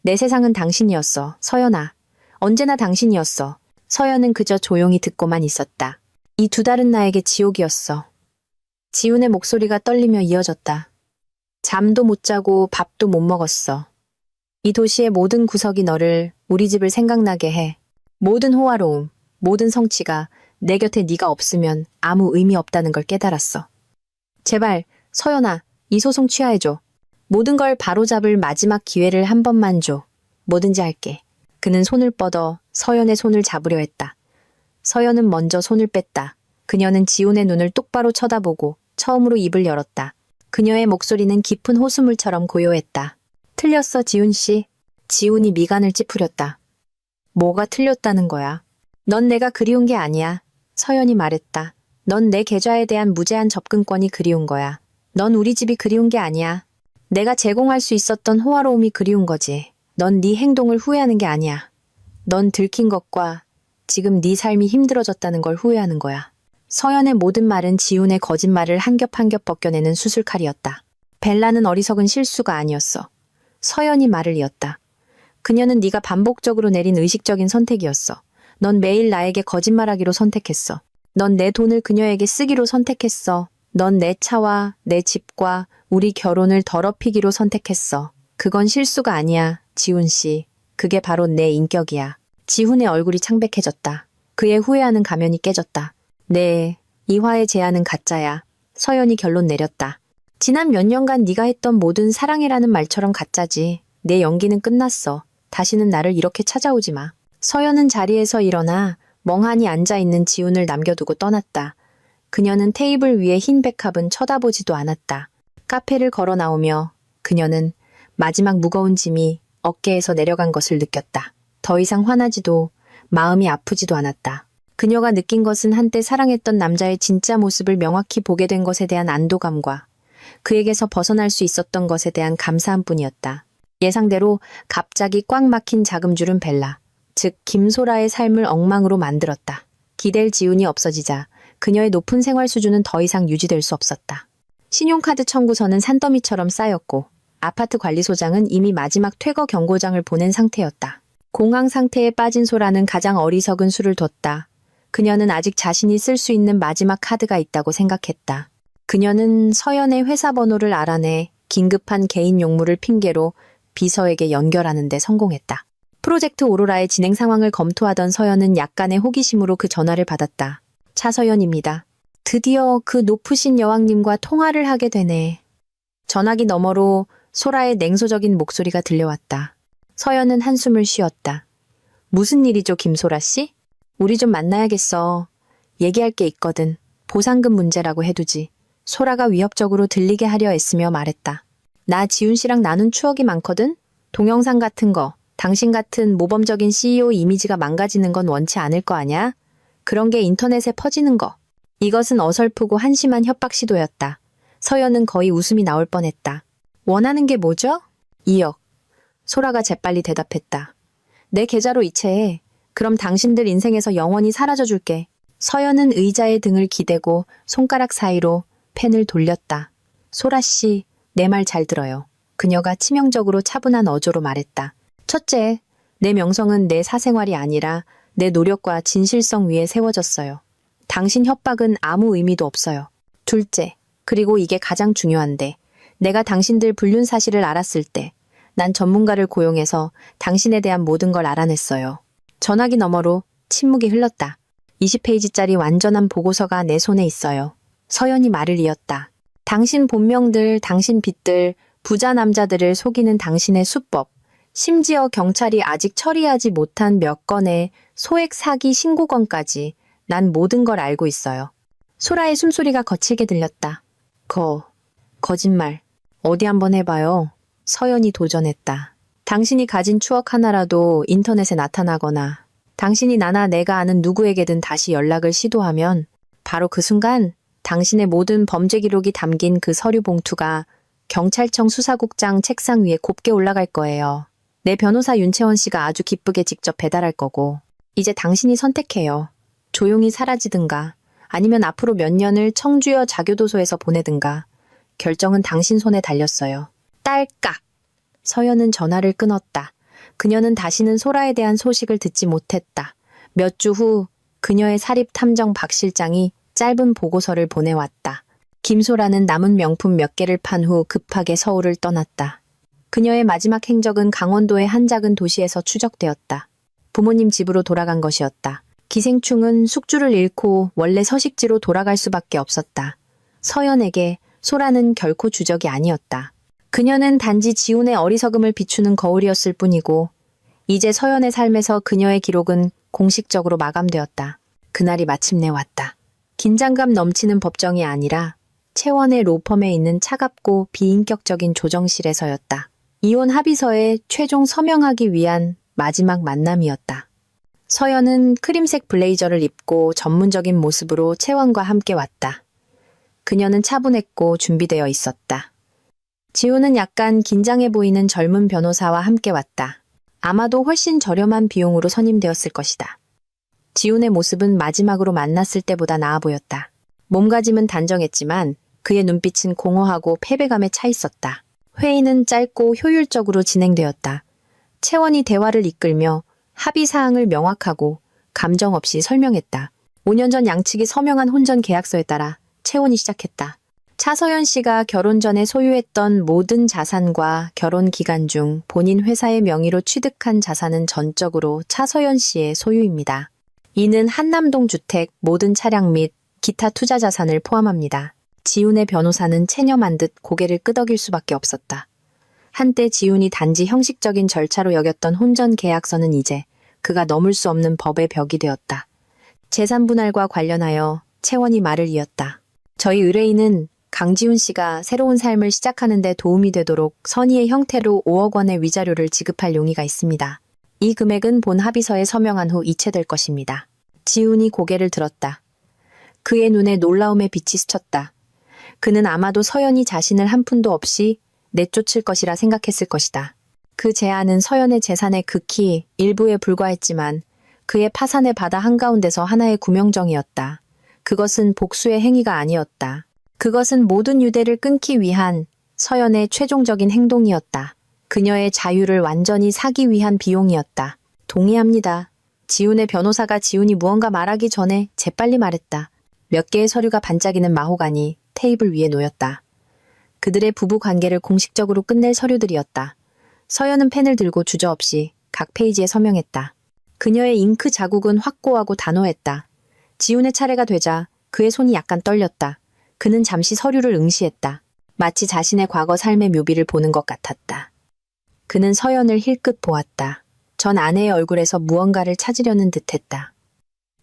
내 세상은 당신이었어, 서연아. 언제나 당신이었어. 서연은 그저 조용히 듣고만 있었다. 이 2달은 나에게 지옥이었어. 지훈의 목소리가 떨리며 이어졌다. 잠도 못 자고 밥도 못 먹었어. 이 도시의 모든 구석이 너를, 우리 집을 생각나게 해. 모든 호화로움, 모든 성취가 내 곁에 네가 없으면 아무 의미 없다는 걸 깨달았어. 제발, 서연아, 이 소송 취하해줘. 모든 걸 바로잡을 마지막 기회를 한 번만 줘. 뭐든지 할게. 그는 손을 뻗어 서연의 손을 잡으려 했다. 서연은 먼저 손을 뺐다. 그녀는 지훈의 눈을 똑바로 쳐다보고 처음으로 입을 열었다. 그녀의 목소리는 깊은 호수물처럼 고요했다. 틀렸어, 지훈 씨. 지훈이 미간을 찌푸렸다. 뭐가 틀렸다는 거야? 넌 내가 그리운 게 아니야. 서연이 말했다. 넌 내 계좌에 대한 무제한 접근권이 그리운 거야. 넌 우리 집이 그리운 게 아니야. 내가 제공할 수 있었던 호화로움이 그리운 거지. 넌 네 행동을 후회하는 게 아니야. 넌 들킨 것과 지금 네 삶이 힘들어졌다는 걸 후회하는 거야. 서연의 모든 말은 지훈의 거짓말을 한 겹 한 겹 벗겨내는 수술칼이었다. 벨라는 어리석은 실수가 아니었어. 서연이 말을 이었다. 그녀는 네가 반복적으로 내린 의식적인 선택이었어. 넌 매일 나에게 거짓말하기로 선택했어. 넌 내 돈을 그녀에게 쓰기로 선택했어. 넌 내 차와 내 집과 우리 결혼을 더럽히기로 선택했어. 그건 실수가 아니야, 지훈 씨. 그게 바로 내 인격이야. 지훈의 얼굴이 창백해졌다. 그의 후회하는 가면이 깨졌다. 네, 이화의 제안은 가짜야. 서연이 결론 내렸다. 지난 몇 년간 네가 했던 모든 사랑이라는 말처럼 가짜지. 내 연기는 끝났어. 다시는 나를 이렇게 찾아오지 마. 서연은 자리에서 일어나 멍하니 앉아있는 지훈을 남겨두고 떠났다. 그녀는 테이블 위에 흰 백합은 쳐다보지도 않았다. 카페를 걸어 나오며 그녀는 마지막 무거운 짐이 어깨에서 내려간 것을 느꼈다. 더 이상 화나지도 마음이 아프지도 않았다. 그녀가 느낀 것은 한때 사랑했던 남자의 진짜 모습을 명확히 보게 된 것에 대한 안도감과 그에게서 벗어날 수 있었던 것에 대한 감사함뿐이었다. 예상대로 갑자기 꽉 막힌 자금줄은 벨라, 즉 김소라의 삶을 엉망으로 만들었다. 기댈 지훈이 없어지자 그녀의 높은 생활 수준은 더 이상 유지될 수 없었다. 신용카드 청구서는 산더미처럼 쌓였고 아파트 관리소장은 이미 마지막 퇴거 경고장을 보낸 상태였다. 공황 상태에 빠진 소라는 가장 어리석은 수를 뒀다. 그녀는 아직 자신이 쓸 수 있는 마지막 카드가 있다고 생각했다. 그녀는 서연의 회사 번호를 알아내 긴급한 개인 용무를 핑계로 비서에게 연결하는 데 성공했다. 프로젝트 오로라의 진행 상황을 검토하던 서연은 약간의 호기심으로 그 전화를 받았다. 차서연입니다. 드디어 그 높으신 여왕님과 통화를 하게 되네. 전화기 너머로 소라의 냉소적인 목소리가 들려왔다. 서연은 한숨을 쉬었다. 무슨 일이죠, 김소라 씨? 우리 좀 만나야겠어. 얘기할 게 있거든. 보상금 문제라고 해두지. 소라가 위협적으로 들리게 하려 애쓰며 말했다. 나 지훈 씨랑 나눈 추억이 많거든? 동영상 같은 거, 당신 같은 모범적인 CEO 이미지가 망가지는 건 원치 않을 거 아냐? 그런 게 인터넷에 퍼지는 거. 이것은 어설프고 한심한 협박 시도였다. 서연은 거의 웃음이 나올 뻔했다. 원하는 게 뭐죠? 2억. 소라가 재빨리 대답했다. 내 계좌로 이체해. 그럼 당신들 인생에서 영원히 사라져줄게. 서연은 의자에 등을 기대고 손가락 사이로 펜을 돌렸다. 소라 씨, 내 말 잘 들어요. 그녀가 치명적으로 차분한 어조로 말했다. 첫째, 내 명성은 내 사생활이 아니라 내 노력과 진실성 위에 세워졌어요. 당신 협박은 아무 의미도 없어요. 둘째, 그리고 이게 가장 중요한데, 내가 당신들 불륜 사실을 알았을 때, 난 전문가를 고용해서 당신에 대한 모든 걸 알아냈어요. 전화기 너머로 침묵이 흘렀다. 20페이지짜리 완전한 보고서가 내 손에 있어요. 서연이 말을 이었다. 당신 본명들, 당신 빚들, 부자 남자들을 속이는 당신의 수법, 심지어 경찰이 아직 처리하지 못한 몇 건의 소액 사기 신고건까지 난 모든 걸 알고 있어요. 소라의 숨소리가 거칠게 들렸다. 거짓말. 어디 한번 해봐요. 서연이 도전했다. 당신이 가진 추억 하나라도 인터넷에 나타나거나 당신이 나나 내가 아는 누구에게든 다시 연락을 시도하면 바로 그 순간 당신의 모든 범죄 기록이 담긴 그 서류 봉투가 경찰청 수사국장 책상 위에 곱게 올라갈 거예요. 내 변호사 윤채원 씨가 아주 기쁘게 직접 배달할 거고 이제 당신이 선택해요. 조용히 사라지든가 아니면 앞으로 몇 년을 청주여 자교도소에서 보내든가 결정은 당신 손에 달렸어요. 딸깍! 서연은 전화를 끊었다. 그녀는 다시는 소라에 대한 소식을 듣지 못했다. 몇 주 후 그녀의 사립탐정 박 실장이 짧은 보고서를 보내왔다. 김소라는 남은 명품 몇 개를 판 후 급하게 서울을 떠났다. 그녀의 마지막 행적은 강원도의 한 작은 도시에서 추적되었다. 부모님 집으로 돌아간 것이었다. 기생충은 숙주를 잃고 원래 서식지로 돌아갈 수밖에 없었다. 서연에게 소라는 결코 주적이 아니었다. 그녀는 단지 지훈의 어리석음을 비추는 거울이었을 뿐이고 이제 서연의 삶에서 그녀의 기록은 공식적으로 마감되었다. 그날이 마침내 왔다. 긴장감 넘치는 법정이 아니라 채원의 로펌에 있는 차갑고 비인격적인 조정실에서였다. 이혼 합의서에 최종 서명하기 위한 마지막 만남이었다. 서연은 크림색 블레이저를 입고 전문적인 모습으로 채원과 함께 왔다. 그녀는 차분했고 준비되어 있었다. 지훈은 약간 긴장해 보이는 젊은 변호사와 함께 왔다. 아마도 훨씬 저렴한 비용으로 선임되었을 것이다. 지훈의 모습은 마지막으로 만났을 때보다 나아 보였다. 몸가짐은 단정했지만 그의 눈빛은 공허하고 패배감에 차 있었다. 회의는 짧고 효율적으로 진행되었다. 채원이 대화를 이끌며 합의 사항을 명확하고 감정 없이 설명했다. 5년 전 양측이 서명한 혼전 계약서에 따라 채원이 시작했다. 차서연 씨가 결혼 전에 소유했던 모든 자산과 결혼 기간 중 본인 회사의 명의로 취득한 자산은 전적으로 차서연 씨의 소유입니다. 이는 한남동 주택, 모든 차량 및 기타 투자 자산을 포함합니다. 지훈의 변호사는 체념한 듯 고개를 끄덕일 수밖에 없었다. 한때 지훈이 단지 형식적인 절차로 여겼던 혼전 계약서는 이제 그가 넘을 수 없는 법의 벽이 되었다. 재산 분할과 관련하여 채원이 말을 이었다. 저희 의뢰인은 강지훈 씨가 새로운 삶을 시작하는 데 도움이 되도록 선의의 형태로 5억 원의 위자료를 지급할 용의가 있습니다. 이 금액은 본 합의서에 서명한 후 이체될 것입니다. 지훈이 고개를 들었다. 그의 눈에 놀라움의 빛이 스쳤다. 그는 아마도 서연이 자신을 한 푼도 없이 내쫓을 것이라 생각했을 것이다. 그 제안은 서연의 재산의 극히 일부에 불과했지만 그의 파산의 바다 한가운데서 하나의 구명정이었다. 그것은 복수의 행위가 아니었다. 그것은 모든 유대를 끊기 위한 서연의 최종적인 행동이었다. 그녀의 자유를 완전히 사기 위한 비용이었다. 동의합니다. 지훈의 변호사가 지훈이 무언가 말하기 전에 재빨리 말했다. 몇 개의 서류가 반짝이는 마호가니 테이블 위에 놓였다. 그들의 부부 관계를 공식적으로 끝낼 서류들이었다. 서연은 펜을 들고 주저없이 각 페이지에 서명했다. 그녀의 잉크 자국은 확고하고 단호했다. 지훈의 차례가 되자 그의 손이 약간 떨렸다. 그는 잠시 서류를 응시했다. 마치 자신의 과거 삶의 묘비를 보는 것 같았다. 그는 서연을 힐끗 보았다. 전 아내의 얼굴에서 무언가를 찾으려는 듯했다.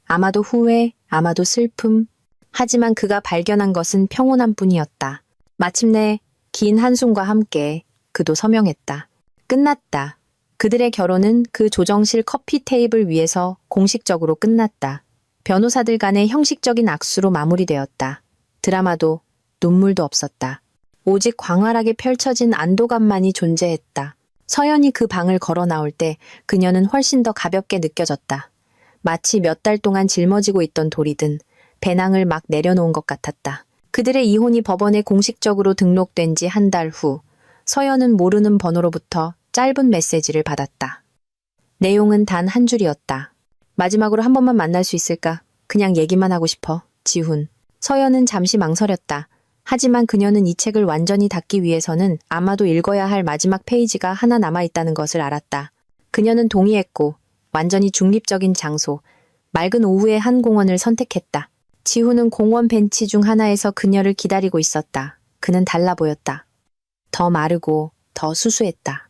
아마도 후회, 아마도 슬픔. 하지만 그가 발견한 것은 평온함 뿐이었다. 마침내 긴 한숨과 함께 그도 서명했다. 끝났다. 그들의 결혼은 그 조정실 커피 테이블 위에서 공식적으로 끝났다. 변호사들 간의 형식적인 악수로 마무리되었다. 드라마도 눈물도 없었다. 오직 광활하게 펼쳐진 안도감만이 존재했다. 서연이 그 방을 걸어 나올 때 그녀는 훨씬 더 가볍게 느껴졌다. 마치 몇 달 동안 짊어지고 있던 돌이 든 배낭을 막 내려놓은 것 같았다. 그들의 이혼이 법원에 공식적으로 등록된 지 한 달 후, 서연은 모르는 번호로부터 짧은 메시지를 받았다. 내용은 단 한 줄이었다. 마지막으로 한 번만 만날 수 있을까? 그냥 얘기만 하고 싶어. 지훈. 서연은 잠시 망설였다. 하지만 그녀는 이 책을 완전히 닫기 위해서는 아마도 읽어야 할 마지막 페이지가 하나 남아있다는 것을 알았다. 그녀는 동의했고 완전히 중립적인 장소, 맑은 오후의 한 공원을 선택했다. 지훈은 공원 벤치 중 하나에서 그녀를 기다리고 있었다. 그는 달라 보였다. 더 마르고 더 수수했다.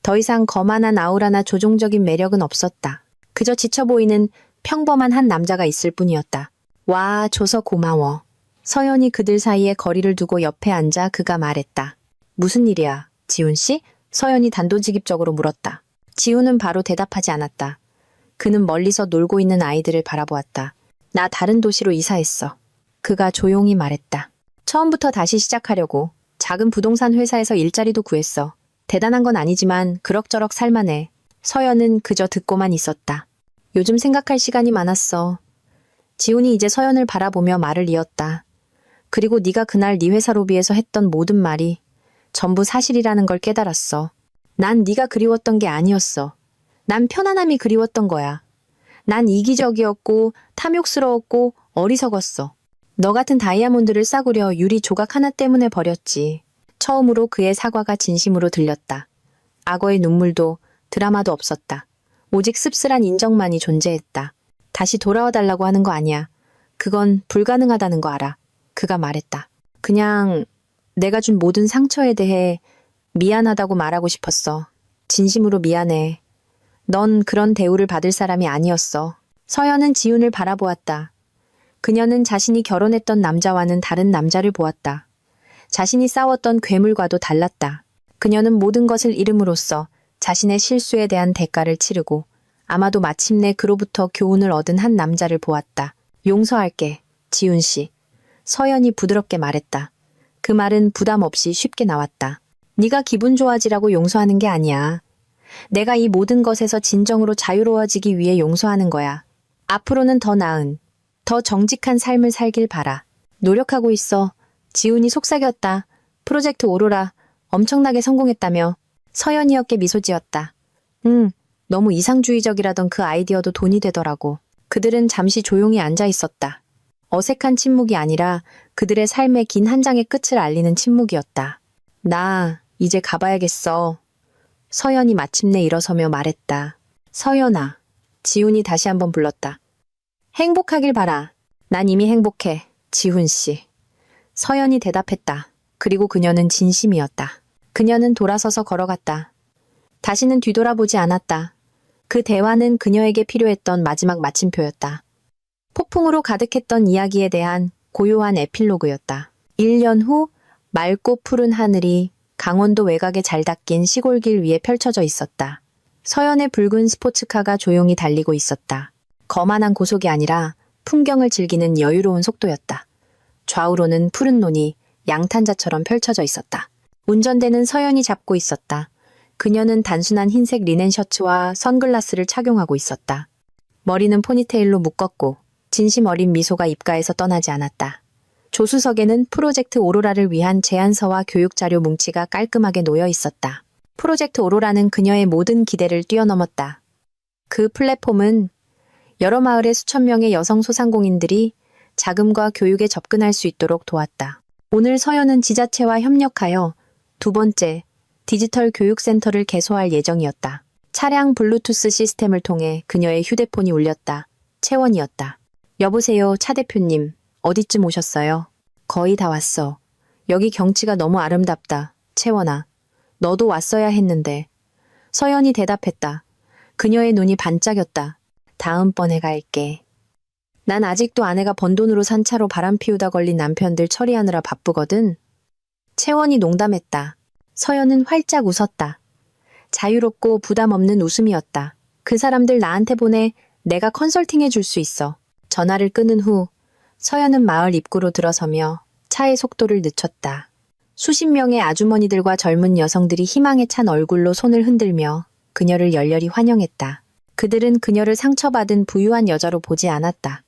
더 이상 거만한 아우라나 조종적인 매력은 없었다. 그저 지쳐 보이는 평범한 한 남자가 있을 뿐이었다. 와, 줘서 고마워. 서연이 그들 사이에 거리를 두고 옆에 앉아 그가 말했다. 무슨 일이야, 지훈 씨? 서연이 단도직입적으로 물었다. 지훈은 바로 대답하지 않았다. 그는 멀리서 놀고 있는 아이들을 바라보았다. 나 다른 도시로 이사했어. 그가 조용히 말했다. 처음부터 다시 시작하려고. 작은 부동산 회사에서 일자리도 구했어. 대단한 건 아니지만 그럭저럭 살만해. 서연은 그저 듣고만 있었다. 요즘 생각할 시간이 많았어. 지훈이 이제 서연을 바라보며 말을 이었다. 그리고 네가 그날 네 회사 로비에서 했던 모든 말이 전부 사실이라는 걸 깨달았어. 난 네가 그리웠던 게 아니었어. 난 편안함이 그리웠던 거야. 난 이기적이었고 탐욕스러웠고 어리석었어. 너 같은 다이아몬드를 싸구려 유리 조각 하나 때문에 버렸지. 처음으로 그의 사과가 진심으로 들렸다. 악어의 눈물도 드라마도 없었다. 오직 씁쓸한 인정만이 존재했다. 다시 돌아와 달라고 하는 거 아니야. 그건 불가능하다는 거 알아. 그가 말했다. 그냥 내가 준 모든 상처에 대해 미안하다고 말하고 싶었어. 진심으로 미안해. 넌 그런 대우를 받을 사람이 아니었어. 서연은 지훈을 바라보았다. 그녀는 자신이 결혼했던 남자와는 다른 남자를 보았다. 자신이 싸웠던 괴물과도 달랐다. 그녀는 모든 것을 잃음으로써 자신의 실수에 대한 대가를 치르고 아마도 마침내 그로부터 교훈을 얻은 한 남자를 보았다. 용서할게, 지훈 씨. 서연이 부드럽게 말했다. 그 말은 부담 없이 쉽게 나왔다. 네가 기분 좋아지라고 용서하는 게 아니야. 내가 이 모든 것에서 진정으로 자유로워지기 위해 용서하는 거야. 앞으로는 더 나은, 더 정직한 삶을 살길 바라. 노력하고 있어. 지훈이 속삭였다. 프로젝트 오로라 엄청나게 성공했다며. 서연이 어깨 미소 지었다. 너무 이상주의적이라던 그 아이디어도 돈이 되더라고. 그들은 잠시 조용히 앉아 있었다. 어색한 침묵이 아니라 그들의 삶의 긴 한 장의 끝을 알리는 침묵이었다. 나 이제 가봐야겠어. 서연이 마침내 일어서며 말했다. 서연아. 지훈이 다시 한번 불렀다. 행복하길 바라. 난 이미 행복해. 지훈 씨. 서연이 대답했다. 그리고 그녀는 진심이었다. 그녀는 돌아서서 걸어갔다. 다시는 뒤돌아보지 않았다. 그 대화는 그녀에게 필요했던 마지막 마침표였다. 폭풍으로 가득했던 이야기에 대한 고요한 에필로그였다. 1년 후 맑고 푸른 하늘이 강원도 외곽에 잘 닦인 시골길 위에 펼쳐져 있었다. 서연의 붉은 스포츠카가 조용히 달리고 있었다. 거만한 고속이 아니라 풍경을 즐기는 여유로운 속도였다. 좌우로는 푸른 논이 양탄자처럼 펼쳐져 있었다. 운전대는 서연이 잡고 있었다. 그녀는 단순한 흰색 리넨 셔츠와 선글라스를 착용하고 있었다. 머리는 포니테일로 묶었고 진심 어린 미소가 입가에서 떠나지 않았다. 조수석에는 프로젝트 오로라를 위한 제안서와 교육자료 뭉치가 깔끔하게 놓여 있었다. 프로젝트 오로라는 그녀의 모든 기대를 뛰어넘었다. 그 플랫폼은 여러 마을의 수천 명의 여성 소상공인들이 자금과 교육에 접근할 수 있도록 도왔다. 오늘 서연은 지자체와 협력하여 두 번째 디지털 교육센터를 개소할 예정이었다. 차량 블루투스 시스템을 통해 그녀의 휴대폰이 울렸다. 채원이었다. 여보세요, 차 대표님. 어디쯤 오셨어요? 거의 다 왔어. 여기 경치가 너무 아름답다. 채원아. 너도 왔어야 했는데. 서연이 대답했다. 그녀의 눈이 반짝였다. 다음번에 갈게. 난 아직도 아내가 번 돈으로 산 차로 바람 피우다 걸린 남편들 처리하느라 바쁘거든. 채원이 농담했다. 서연은 활짝 웃었다. 자유롭고 부담 없는 웃음이었다. 그 사람들 나한테 보내. 내가 컨설팅해 줄 수 있어. 전화를 끊은 후 서연은 마을 입구로 들어서며 차의 속도를 늦췄다. 수십 명의 아주머니들과 젊은 여성들이 희망에 찬 얼굴로 손을 흔들며 그녀를 열렬히 환영했다. 그들은 그녀를 상처받은 부유한 여자로 보지 않았다.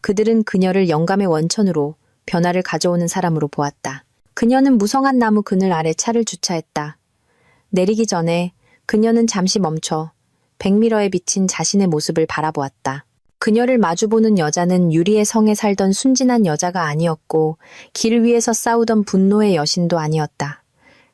그들은 그녀를 영감의 원천으로 변화를 가져오는 사람으로 보았다. 그녀는 무성한 나무 그늘 아래 차를 주차했다. 내리기 전에 그녀는 잠시 멈춰 백미러에 비친 자신의 모습을 바라보았다. 그녀를 마주보는 여자는 유리의 성에 살던 순진한 여자가 아니었고 길 위에서 싸우던 분노의 여신도 아니었다.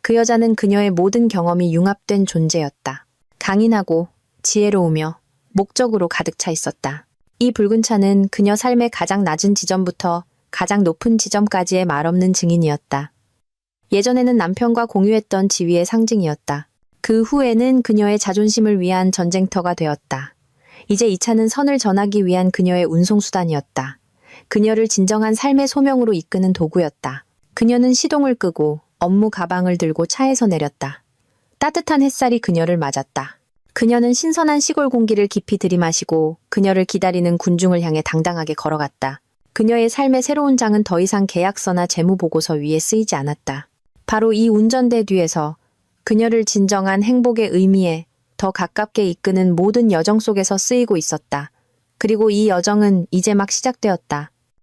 그 여자는 그녀의 모든 경험이 융합된 존재였다. 강인하고 지혜로우며 목적으로 가득 차 있었다. 이 붉은 차는 그녀 삶의 가장 낮은 지점부터 가장 높은 지점까지의 말없는 증인이었다. 예전에는 남편과 공유했던 지위의 상징이었다. 그 후에는 그녀의 자존심을 위한 전쟁터가 되었다. 이제 이 차는 선을 전하기 위한 그녀의 운송수단이었다. 그녀를 진정한 삶의 소명으로 이끄는 도구였다. 그녀는 시동을 끄고 업무 가방을 들고 차에서 내렸다. 따뜻한 햇살이 그녀를 맞았다. 그녀는 신선한 시골 공기를 깊이 들이마시고 그녀를 기다리는 군중을 향해 당당하게 걸어갔다. 그녀의 삶의 새로운 장은 더 이상 계약서나 재무보고서 위에 쓰이지 않았다. 바로 이 운전대 뒤에서 그녀를 진정한 행복의 의미에 더 가깝게 이끄는 모든 여정 속에서 쓰이고 있었다. 그리고 이 여정은 이제 막 시작되었다.